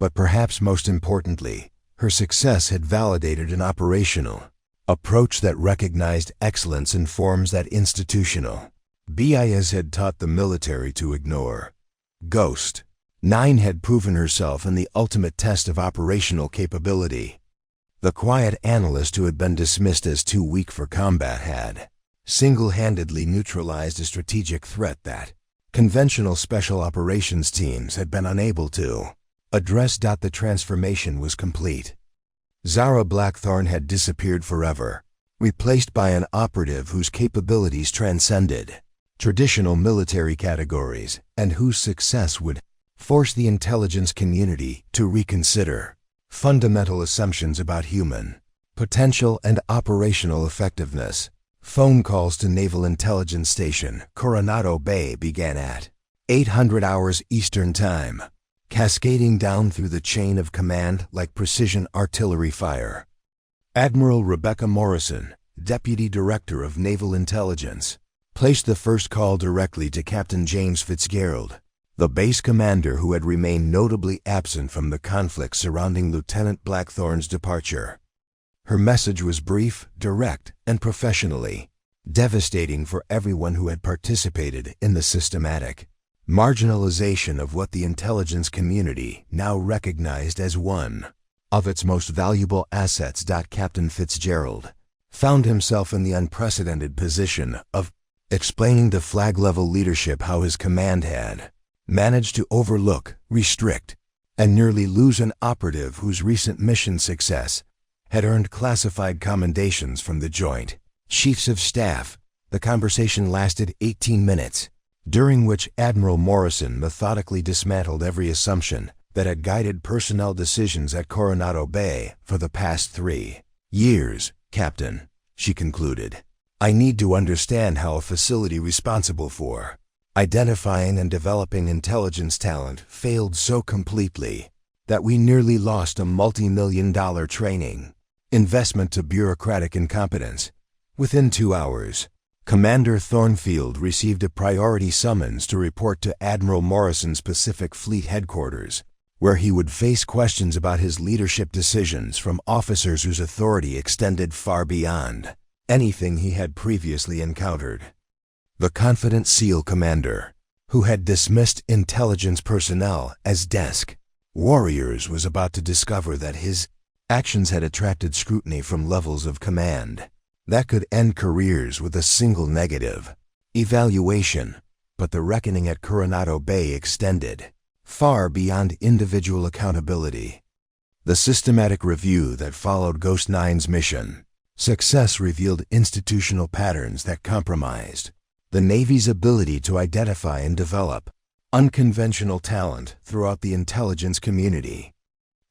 Speaker 1: But perhaps most importantly, her success had validated an operational approach that recognized excellence in forms that institutional BIS had taught the military to ignore. Ghost 9 had proven herself in the ultimate test of operational capability. The quiet analyst who had been dismissed as too weak for combat had single-handedly neutralized a strategic threat that conventional special operations teams had been unable to address. The transformation was complete. Zara Blackthorne had disappeared forever, replaced by an operative whose capabilities transcended traditional military categories and whose success would force the intelligence community to reconsider fundamental assumptions about human potential and operational effectiveness. Phone calls to Naval Intelligence Station, Coronado Bay began at 800 hours Eastern Time, cascading down through the chain of command like precision artillery fire. Admiral Rebecca Morrison, Deputy Director of Naval Intelligence, placed the first call directly to Captain James Fitzgerald, the base commander who had remained notably absent from the conflict surrounding Lieutenant Blackthorne's departure. Her message was brief, direct, and professionally devastating for everyone who had participated in the systematic marginalization of what the intelligence community now recognized as one of its most valuable assets. Captain Fitzgerald found himself in the unprecedented position of explaining to flag-level leadership how his command had managed to overlook, restrict, and nearly lose an operative whose recent mission success had earned classified commendations from the Joint Chiefs of Staff. The conversation lasted 18 minutes, during which Admiral Morrison methodically dismantled every assumption that had guided personnel decisions at Coronado Bay for the past 3 years. Captain, she concluded, I need to understand how a facility responsible for identifying and developing intelligence talent failed so completely that we nearly lost a multi-million-dollar training investment to bureaucratic incompetence. Within 2 hours, Commander Thornfield received a priority summons to report to Admiral Morrison's Pacific Fleet headquarters, where he would face questions about his leadership decisions from officers whose authority extended far beyond anything he had previously encountered. The confident SEAL commander, who had dismissed intelligence personnel as desk warriors, was about to discover that his actions had attracted scrutiny from levels of command that could end careers with a single negative evaluation, but the reckoning at Coronado Bay extended far beyond individual accountability. The systematic review that followed Ghost 9's mission success revealed institutional patterns that compromised the Navy's ability to identify and develop unconventional talent throughout the intelligence community.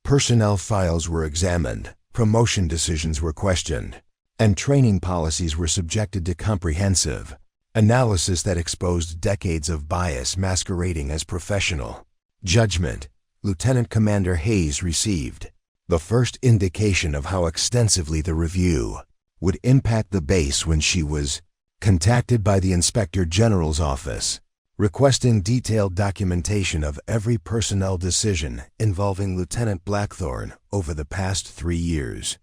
Speaker 1: Personnel files were examined, promotion decisions were questioned, and training policies were subjected to comprehensive analysis that exposed decades of bias masquerading as professional judgment. Lieutenant Commander Hayes received the first indication of how extensively the review would impact the base when she was contacted by the Inspector General's office, requesting detailed documentation of every personnel decision involving Lieutenant Blackthorne over the past 3 years.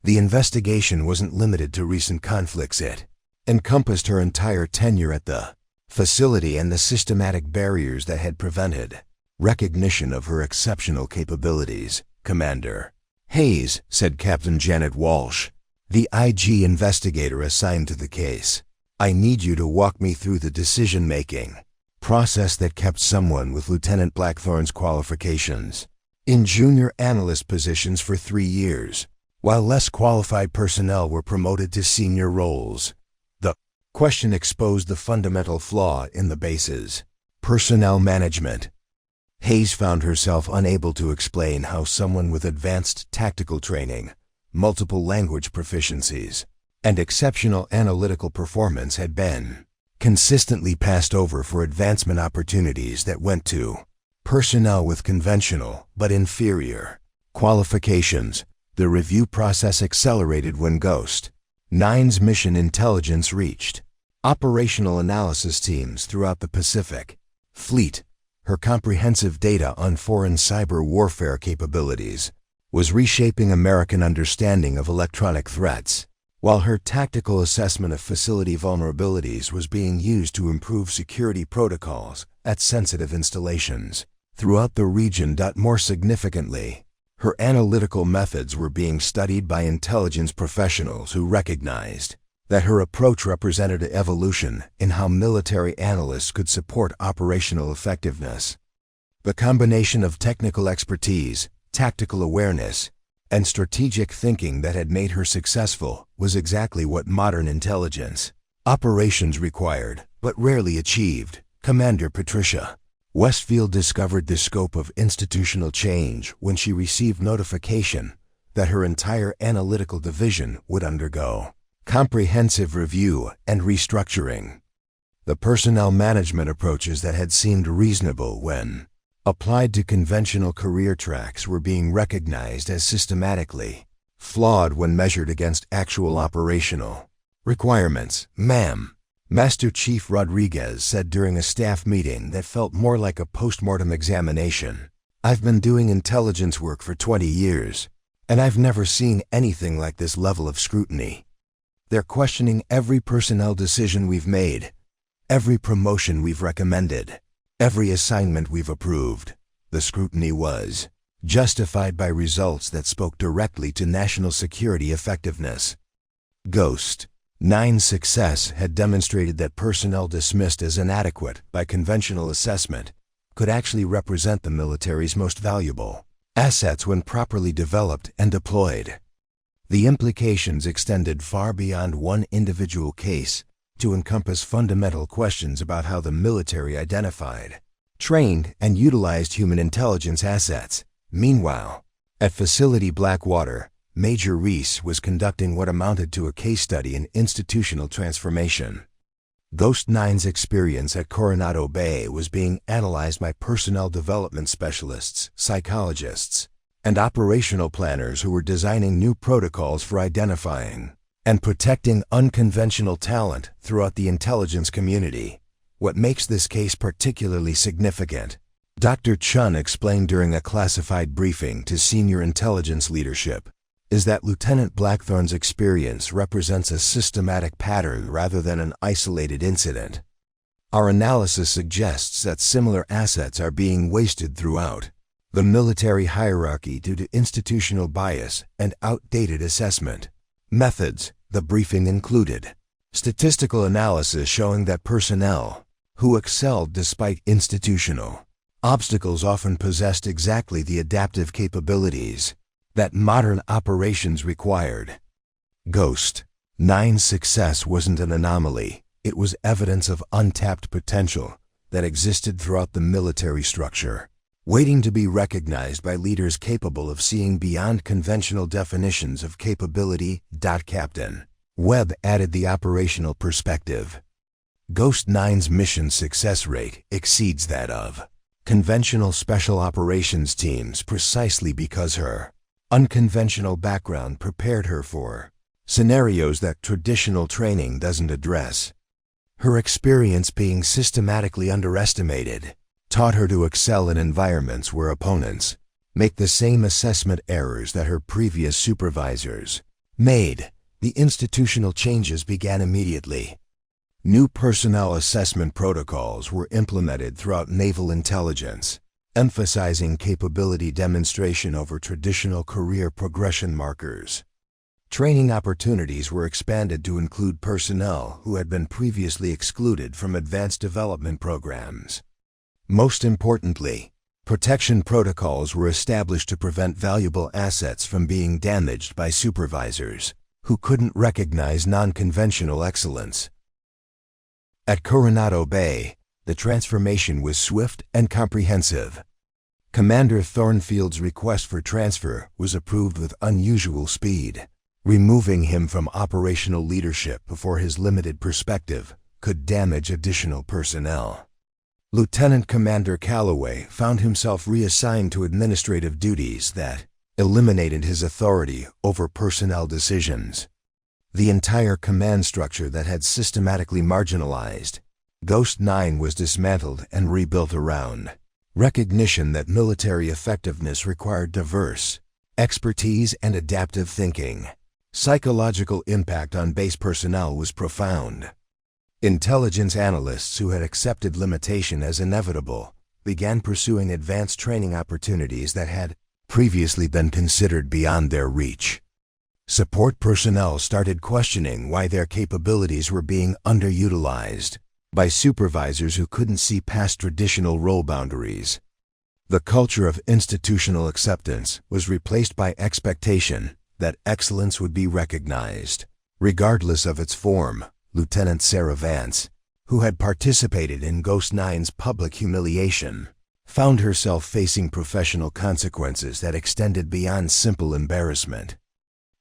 Speaker 1: The investigation wasn't limited to recent conflicts. It encompassed her entire tenure at the facility and the systematic barriers that had prevented recognition of her exceptional capabilities. "Commander Hayes," said Captain Janet Walsh, the IG investigator assigned to the case, "I need you to walk me through the decision-making process that kept someone with Lieutenant Blackthorne's qualifications in junior analyst positions for 3 years, while less qualified personnel were promoted to senior roles." The question exposed the fundamental flaw in the base's personnel management. Hayes found herself unable to explain how someone with advanced tactical training, multiple language proficiencies, and exceptional analytical performance had been consistently passed over for advancement opportunities that went to personnel with conventional but inferior qualifications. The review process accelerated when Ghost 9's mission intelligence reached operational analysis teams throughout the Pacific Fleet. Her comprehensive data on foreign cyber warfare capabilities was reshaping American understanding of electronic threats, while her tactical assessment of facility vulnerabilities was being used to improve security protocols at sensitive installations throughout the region. More significantly, her analytical methods were being studied by intelligence professionals who recognized that her approach represented an evolution in how military analysts could support operational effectiveness. The combination of technical expertise, tactical awareness, and strategic thinking that had made her successful was exactly what modern intelligence operations required, but rarely achieved. Commander Patricia Westfield discovered the scope of institutional change when she received notification that her entire analytical division would undergo comprehensive review and restructuring. The personnel management approaches that had seemed reasonable when applied to conventional career tracks were being recognized as systematically flawed when measured against actual operational requirements. "Ma'am," Master Chief Rodriguez said during a staff meeting that felt more like a post-mortem examination, "I've been doing intelligence work for 20 years, and I've never seen anything like this level of scrutiny. They're questioning every personnel decision we've made, every promotion we've recommended, every assignment we've approved." The scrutiny was justified by results that spoke directly to national security effectiveness. Ghost 9's success had demonstrated that personnel dismissed as inadequate by conventional assessment could actually represent the military's most valuable assets when properly developed and deployed. The implications extended far beyond one individual case to encompass fundamental questions about how the military identified, trained, and utilized human intelligence assets. Meanwhile, at Facility Blackwater, Major Reese was conducting what amounted to a case study in institutional transformation. Ghost 9's experience at Coronado Bay was being analyzed by personnel development specialists, psychologists, and operational planners who were designing new protocols for identifying and protecting unconventional talent throughout the intelligence community. What makes this case particularly significant, Dr. Chun explained during a classified briefing to senior intelligence leadership, is that Lieutenant Blackthorne's experience represents a systematic pattern rather than an isolated incident. Our analysis suggests that similar assets are being wasted throughout the military hierarchy due to institutional bias and outdated assessment methods. The briefing included Statistical analysis showing that personnel who excelled despite institutional obstacles often possessed exactly the adaptive capabilities that modern operations required. Ghost 9's success wasn't an anomaly, it was evidence of untapped potential that existed throughout the military structure, waiting to be recognized by leaders capable of seeing beyond conventional definitions of capability. Captain Webb added the operational perspective. Ghost 9's mission success rate exceeds that of conventional special operations teams precisely because her unconventional background prepared her for scenarios that traditional training doesn't address. Her experience being systematically underestimated taught her to excel in environments where opponents make the same assessment errors that her previous supervisors made. The institutional changes began immediately. New personnel assessment protocols were implemented throughout naval intelligence, emphasizing capability demonstration over traditional career progression markers. Training opportunities were expanded to include personnel who had been previously excluded from advanced development programs. Most importantly, protection protocols were established to prevent valuable assets from being damaged by supervisors who couldn't recognize non-conventional excellence. At Coronado Bay, the transformation was swift and comprehensive. Commander Thornfield's request for transfer was approved with unusual speed, removing him from operational leadership before his limited perspective could damage additional personnel. Lieutenant Commander Calloway found himself reassigned to administrative duties that eliminated his authority over personnel decisions. The entire command structure that had systematically marginalized Ghost 9 was dismantled and rebuilt around recognition that military effectiveness required diverse expertise and adaptive thinking. Psychological impact on base personnel was profound. Intelligence analysts who had accepted limitation as inevitable began pursuing advanced training opportunities that had previously been considered beyond their reach. Support personnel started questioning why their capabilities were being underutilized by supervisors who couldn't see past traditional role boundaries. The culture of institutional acceptance was replaced by expectation that excellence would be recognized, regardless of its form. Lieutenant Sarah Vance, who had participated in Ghost 9's public humiliation, found herself facing professional consequences that extended beyond simple embarrassment.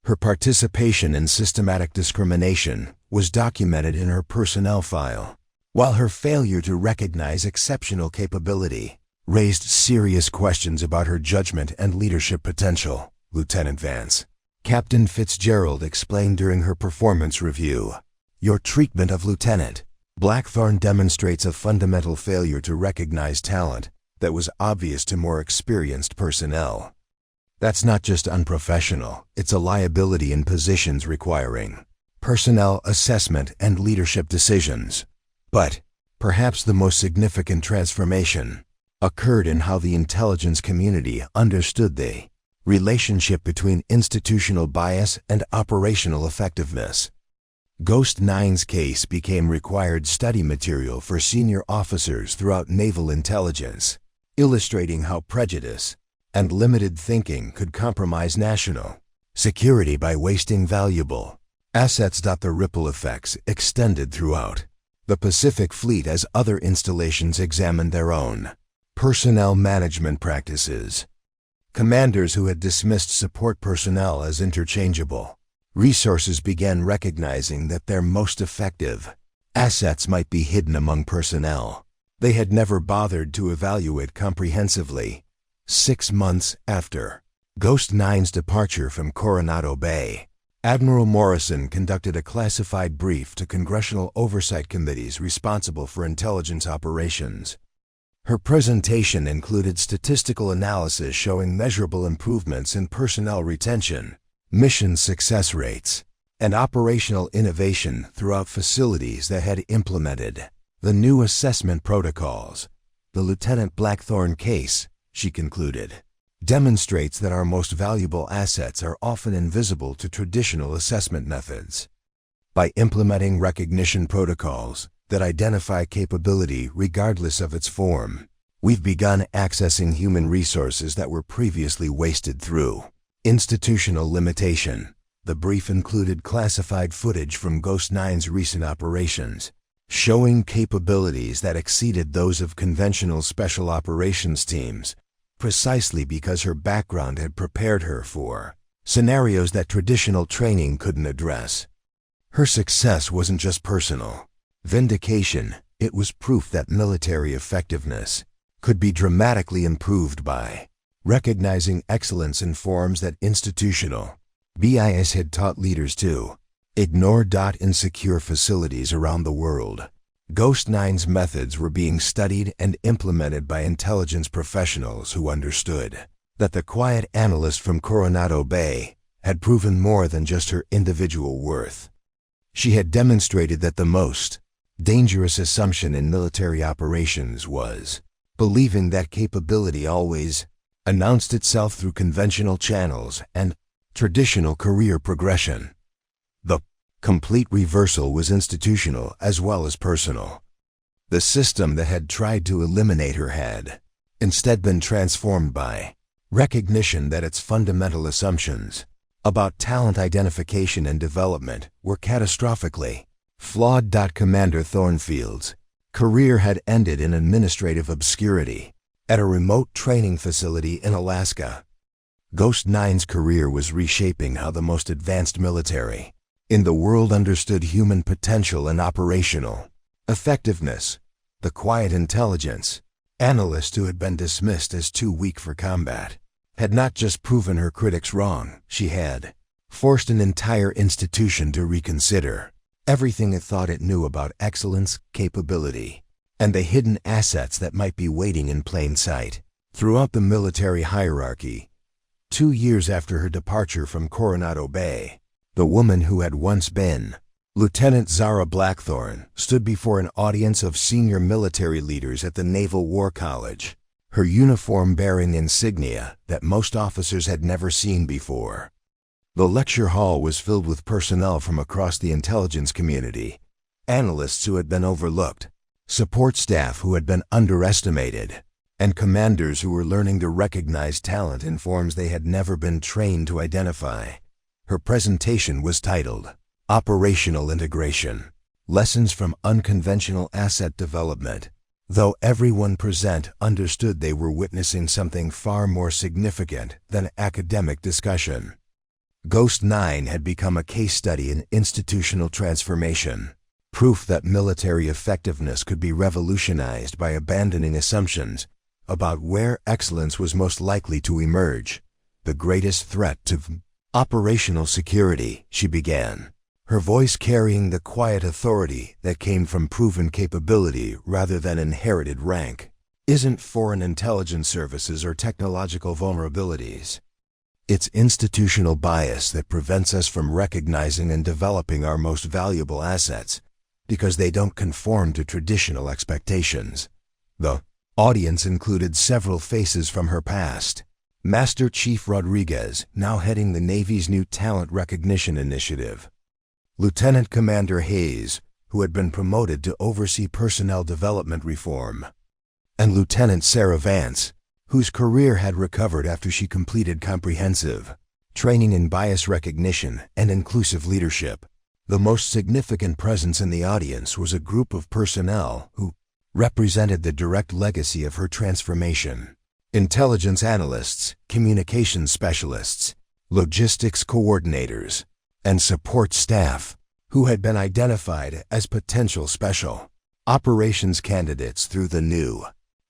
Speaker 1: Her participation in systematic discrimination was documented in her personnel file, while her failure to recognize exceptional capability raised serious questions about her judgment and leadership potential. Lieutenant Vance, Captain Fitzgerald explained during her performance review, "Your treatment of Lieutenant Blackthorne demonstrates a fundamental failure to recognize talent that was obvious to more experienced personnel. That's not just unprofessional, it's a liability in positions requiring personnel assessment and leadership decisions." But perhaps the most significant transformation occurred in how the intelligence community understood the relationship between institutional bias and operational effectiveness. Ghost 9's case became required study material for senior officers throughout naval intelligence, illustrating how prejudice and limited thinking could compromise national security by wasting valuable assets. The ripple effects extended throughout the Pacific Fleet as other installations examined their own personnel management practices. Commanders who had dismissed support personnel as interchangeable resources began recognizing that their most effective assets might be hidden among personnel they had never bothered to evaluate comprehensively. 6 months after Ghost 9's departure from Coronado Bay, Admiral Morrison conducted a classified brief to congressional oversight committees responsible for intelligence operations. Her presentation included statistical analysis showing measurable improvements in personnel retention, mission success rates, and operational innovation throughout facilities that had implemented the new assessment protocols. The Lieutenant Blackthorne case, she concluded, demonstrates that our most valuable assets are often invisible to traditional assessment methods. By implementing recognition protocols that identify capability regardless of its form, we've begun accessing human resources that were previously wasted through institutional limitation. The brief included classified footage from Ghost 9's recent operations, showing capabilities that exceeded those of conventional special operations teams, precisely because her background had prepared her for scenarios that traditional training couldn't address. Her success wasn't just personal vindication, it was proof that military effectiveness could be dramatically improved by recognizing excellence in forms that institutional BIS had taught leaders to ignore. In secure facilities around the world, Ghost 9's methods were being studied and implemented by intelligence professionals who understood that the quiet analyst from Coronado Bay had proven more than just her individual worth. She had demonstrated that the most dangerous assumption in military operations was believing that capability always announced itself through conventional channels and traditional career progression. The complete reversal was institutional as well as personal. The system that had tried to eliminate her had instead been transformed by recognition that its fundamental assumptions about talent identification and development were catastrophically flawed. Commander Thornfield's career had ended in administrative obscurity at a remote training facility in Alaska. Ghost 9's career was reshaping how the most advanced military in the world understood human potential and operational effectiveness. The quiet intelligence analyst who had been dismissed as too weak for combat had not just proven her critics wrong, she had forced an entire institution to reconsider everything it thought it knew about excellence, capability, and the hidden assets that might be waiting in plain sight. Throughout the military hierarchy, 2 years after her departure from Coronado Bay, the woman who had once been Lieutenant Zara Blackthorne stood before an audience of senior military leaders at the Naval War College, her uniform bearing insignia that most officers had never seen before. The lecture hall was filled with personnel from across the intelligence community, analysts who had been overlooked, support staff who had been underestimated, and commanders who were learning to recognize talent in forms they had never been trained to identify. Her presentation was titled, Operational Integration, Lessons from Unconventional Asset Development. Though everyone present understood they were witnessing something far more significant than academic discussion. Ghost 9 had become a case study in institutional transformation, proof that military effectiveness could be revolutionized by abandoning assumptions about where excellence was most likely to emerge. The greatest threat to operational security, she began, her voice carrying the quiet authority that came from proven capability rather than inherited rank, isn't foreign intelligence services or technological vulnerabilities. It's institutional bias that prevents us from recognizing and developing our most valuable assets because they don't conform to traditional expectations. The audience included several faces from her past. Master Chief Rodriguez, now heading the Navy's new talent recognition initiative. Lieutenant Commander Hayes, who had been promoted to oversee personnel development reform. And Lieutenant Sarah Vance, whose career had recovered after she completed comprehensive training in bias recognition and inclusive leadership. The most significant presence in the audience was a group of personnel who represented the direct legacy of her transformation. Intelligence analysts, communications specialists, logistics coordinators, and support staff who had been identified as potential special operations candidates through the new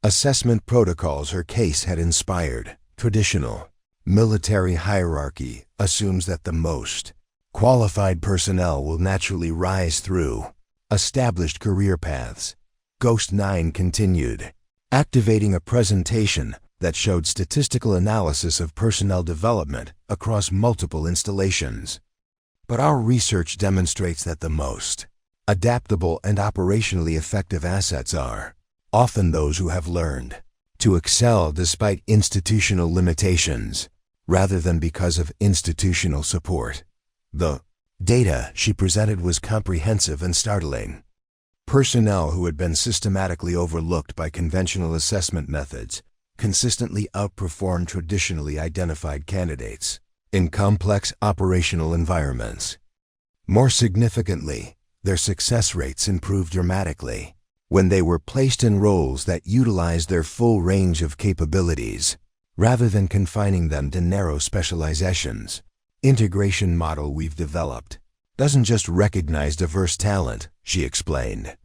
Speaker 1: assessment protocols her case had inspired. Traditional military hierarchy assumes that the most qualified personnel will naturally rise through established career paths. Ghost 9 continued, activating a presentation that showed statistical analysis of personnel development across multiple installations. But our research demonstrates that the most adaptable and operationally effective assets are often those who have learned to excel despite institutional limitations, rather than because of institutional support. The Data she presented was comprehensive and startling. Personnel who had been systematically overlooked by conventional assessment methods consistently outperformed traditionally identified candidates in complex operational environments. More significantly, their success rates improved dramatically when they were placed in roles that utilized their full range of capabilities, rather than confining them to narrow specializations. Integration model we've developed doesn't just recognize diverse talent, she explained.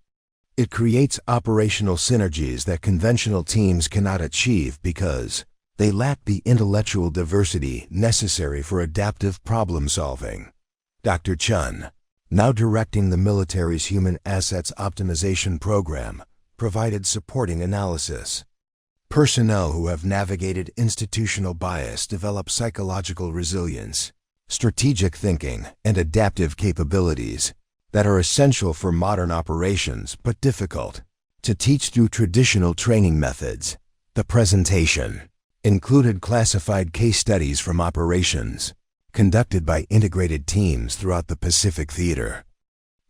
Speaker 1: It creates operational synergies that conventional teams cannot achieve because they lack the intellectual diversity necessary for adaptive problem solving. Dr. Chun, now directing the military's Human Assets Optimization Program, provided supporting analysis. Personnel who have navigated institutional bias develop psychological resilience, strategic thinking, and adaptive capabilities that are essential for modern operations but difficult to teach through traditional training methods. The presentation included classified case studies from operations conducted by integrated teams throughout the Pacific Theater.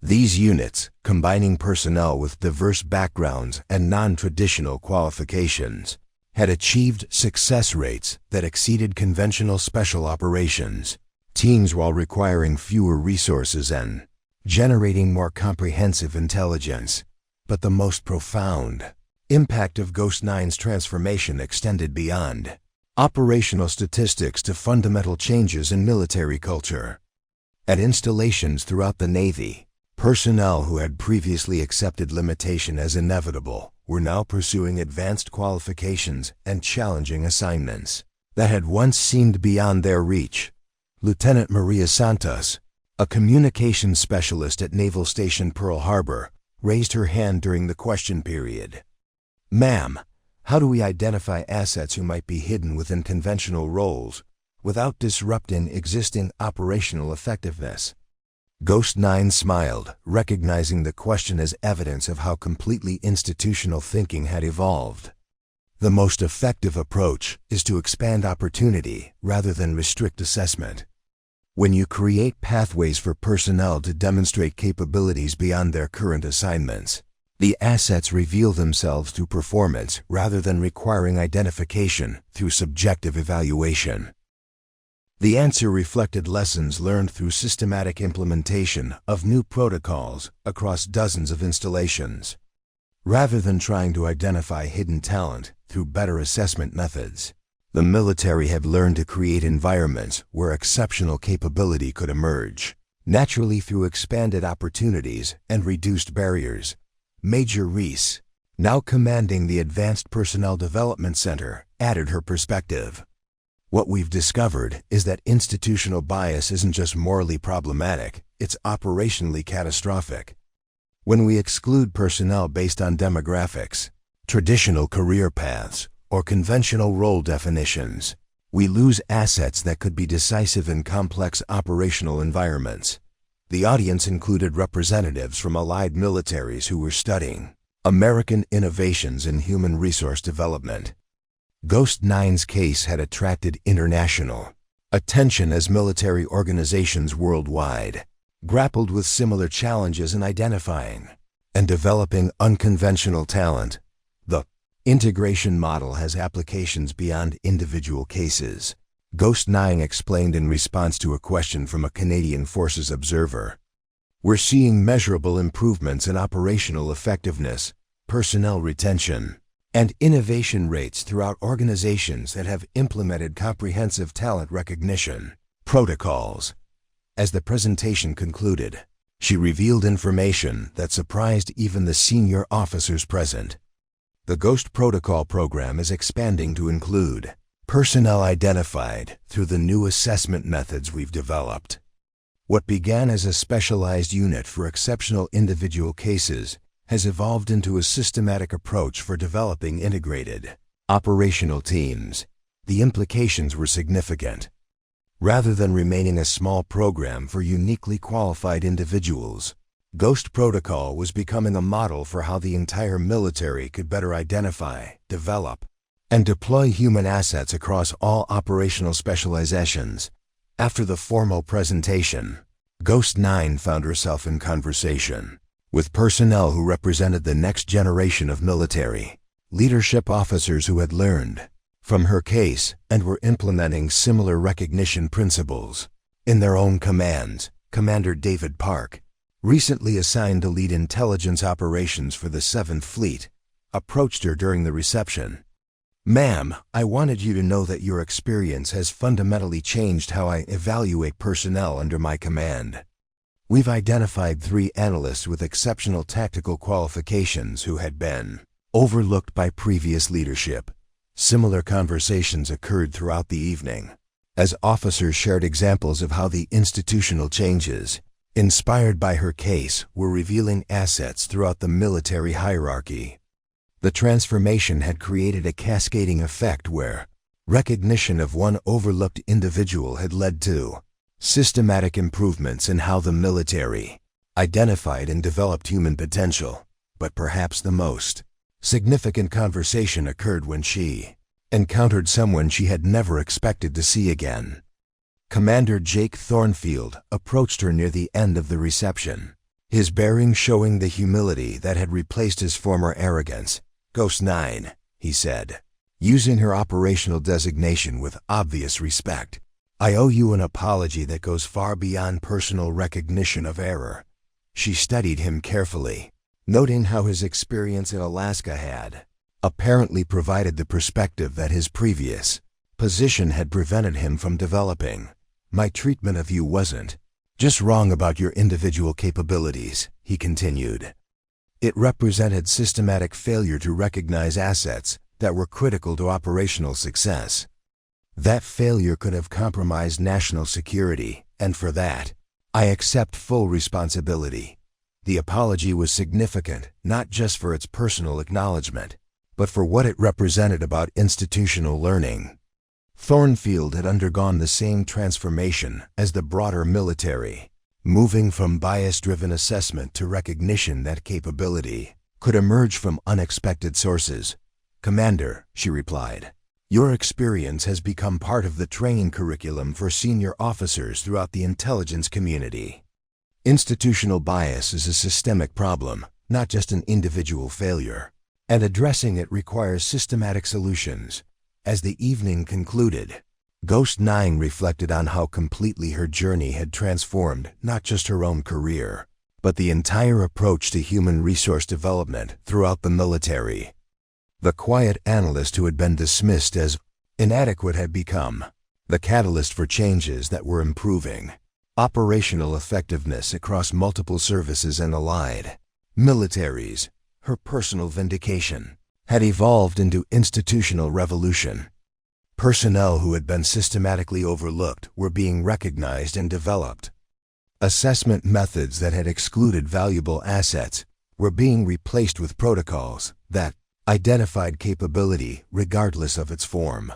Speaker 1: These units, combining personnel with diverse backgrounds and non-traditional qualifications, had achieved success rates that exceeded conventional special operations teams while requiring fewer resources and generating more comprehensive intelligence. But the most profound impact of Ghost 9's transformation extended beyond operational statistics to fundamental changes in military culture. At installations throughout the Navy, personnel who had previously accepted limitation as inevitable were now pursuing advanced qualifications and challenging assignments that had once seemed beyond their reach. Lieutenant Maria Santos, a communications specialist at Naval Station Pearl Harbor, raised her hand during the question period. "Ma'am, how do we identify assets who might be hidden within conventional roles without disrupting existing operational effectiveness?" Ghost 9 smiled, recognizing the question as evidence of how completely institutional thinking had evolved. The most effective approach is to expand opportunity rather than restrict assessment. When you create pathways for personnel to demonstrate capabilities beyond their current assignments, the assets reveal themselves through performance rather than requiring identification through subjective evaluation. The answer reflected lessons learned through systematic implementation of new protocols across dozens of installations. Rather than trying to identify hidden talent through better assessment methods, the military had learned to create environments where exceptional capability could emerge naturally through expanded opportunities and reduced barriers. Major Reese, now commanding the Advanced Personnel Development Center, added her perspective. "What we've discovered is that institutional bias isn't just morally problematic, it's operationally catastrophic. When we exclude personnel based on demographics, traditional career paths, or conventional role definitions, we lose assets that could be decisive in complex operational environments." The audience included representatives from allied militaries who were studying American innovations in human resource development. Ghost 9's case had attracted international attention as military organizations worldwide grappled with similar challenges in identifying and developing unconventional talent. The integration model has applications beyond individual cases, Ghost 9 explained in response to a question from a Canadian Forces observer. "We're seeing measurable improvements in operational effectiveness, personnel retention, and innovation rates throughout organizations that have implemented comprehensive talent recognition protocols." As the presentation concluded, she revealed information that surprised even the senior officers present. The Ghost Protocol program is expanding to include personnel identified through the new assessment methods we've developed. What began as a specialized unit for exceptional individual cases has evolved into a systematic approach for developing integrated operational teams. The implications were significant. Rather than remaining a small program for uniquely qualified individuals, Ghost Protocol was becoming a model for how the entire military could better identify, develop, and deploy human assets across all operational specializations. After the formal presentation, Ghost 9 found herself in conversation with personnel who represented the next generation of military leadership officers who had learned from her case and were implementing similar recognition principles in their own commands. Commander David Park, recently assigned to lead intelligence operations for the 7th Fleet, approached her during the reception. "Ma'am, I wanted you to know that your experience has fundamentally changed how I evaluate personnel under my command. We've identified 3 analysts with exceptional tactical qualifications who had been overlooked by previous leadership." Similar conversations occurred throughout the evening, as officers shared examples of how the institutional changes inspired by her case were revealing assets throughout the military hierarchy. The transformation had created a cascading effect where recognition of one overlooked individual had led to systematic improvements in how the military identified and developed human potential. But perhaps the most significant conversation occurred when she encountered someone she had never expected to see again. Commander Jake Thornfield approached her near the end of the reception, his bearing showing the humility that had replaced his former arrogance. "Ghost 9, he said, using her operational designation with obvious respect, "I owe you an apology that goes far beyond personal recognition of error." She studied him carefully, noting how his experience in Alaska had apparently provided the perspective that his previous position had prevented him from developing. "My treatment of you wasn't just wrong about your individual capabilities," he continued. "It represented systematic failure to recognize assets that were critical to operational success. That failure could have compromised national security, and for that, I accept full responsibility." The apology was significant, not just for its personal acknowledgement, but for what it represented about institutional learning. Thornfield had undergone the same transformation as the broader military, moving from bias-driven assessment to recognition that capability could emerge from unexpected sources. "Commander," she replied, "your experience has become part of the training curriculum for senior officers throughout the intelligence community. Institutional bias is a systemic problem, not just an individual failure, and addressing it requires systematic solutions." As the evening concluded, Ghost 9 reflected on how completely her journey had transformed not just her own career, but the entire approach to human resource development throughout the military. The quiet analyst who had been dismissed as inadequate had become the catalyst for changes that were improving operational effectiveness across multiple services and allied militaries. Her personal vindication had evolved into institutional revolution. Personnel who had been systematically overlooked were being recognized and developed. Assessment methods that had excluded valuable assets were being replaced with protocols that identified capability regardless of its form.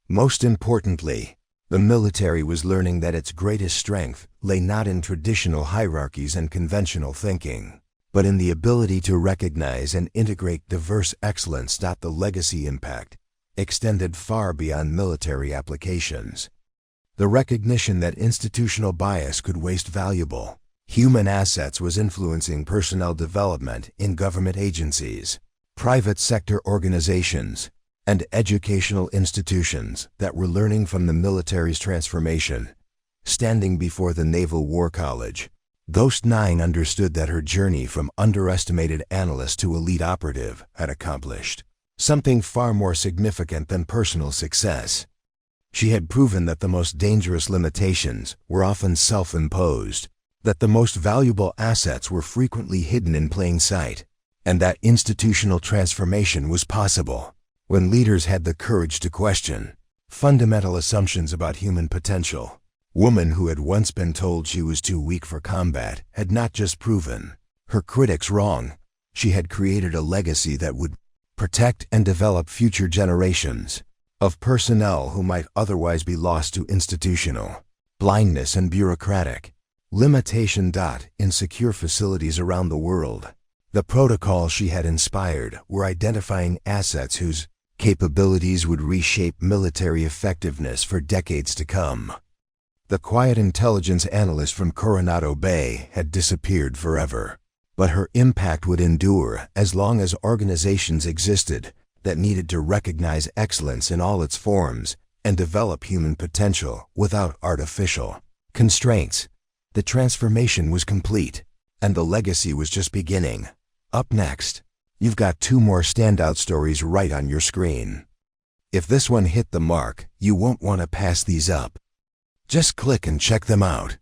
Speaker 1: Most importantly, the military was learning that its greatest strength lay not in traditional hierarchies and conventional thinking, but in the ability to recognize and integrate diverse excellence. The legacy impact extended far beyond military applications. The recognition that institutional bias could waste valuable human assets was influencing personnel development in government agencies, private sector organizations, and educational institutions that were learning from the military's transformation. Standing before the Naval War College, Ghost 9 understood that her journey from underestimated analyst to elite operative had accomplished something far more significant than personal success. She had proven that the most dangerous limitations were often self-imposed, that the most valuable assets were frequently hidden in plain sight, and that institutional transformation was possible when leaders had the courage to question fundamental assumptions about human potential. Woman who had once been told she was too weak for combat had not just proven her critics wrong, she had created a legacy that would protect and develop future generations of personnel who might otherwise be lost to institutional blindness and bureaucratic limitation. In secure facilities around the world, the protocols she had inspired were identifying assets whose capabilities would reshape military effectiveness for decades to come. The quiet intelligence analyst from Coronado Bay had disappeared forever. But her impact would endure as long as organizations existed that needed to recognize excellence in all its forms and develop human potential without artificial constraints. The transformation was complete, and the legacy was just beginning. Up next, you've got 2 more standout stories right on your screen. If this one hit the mark, you won't want to pass these up. Just click and check them out.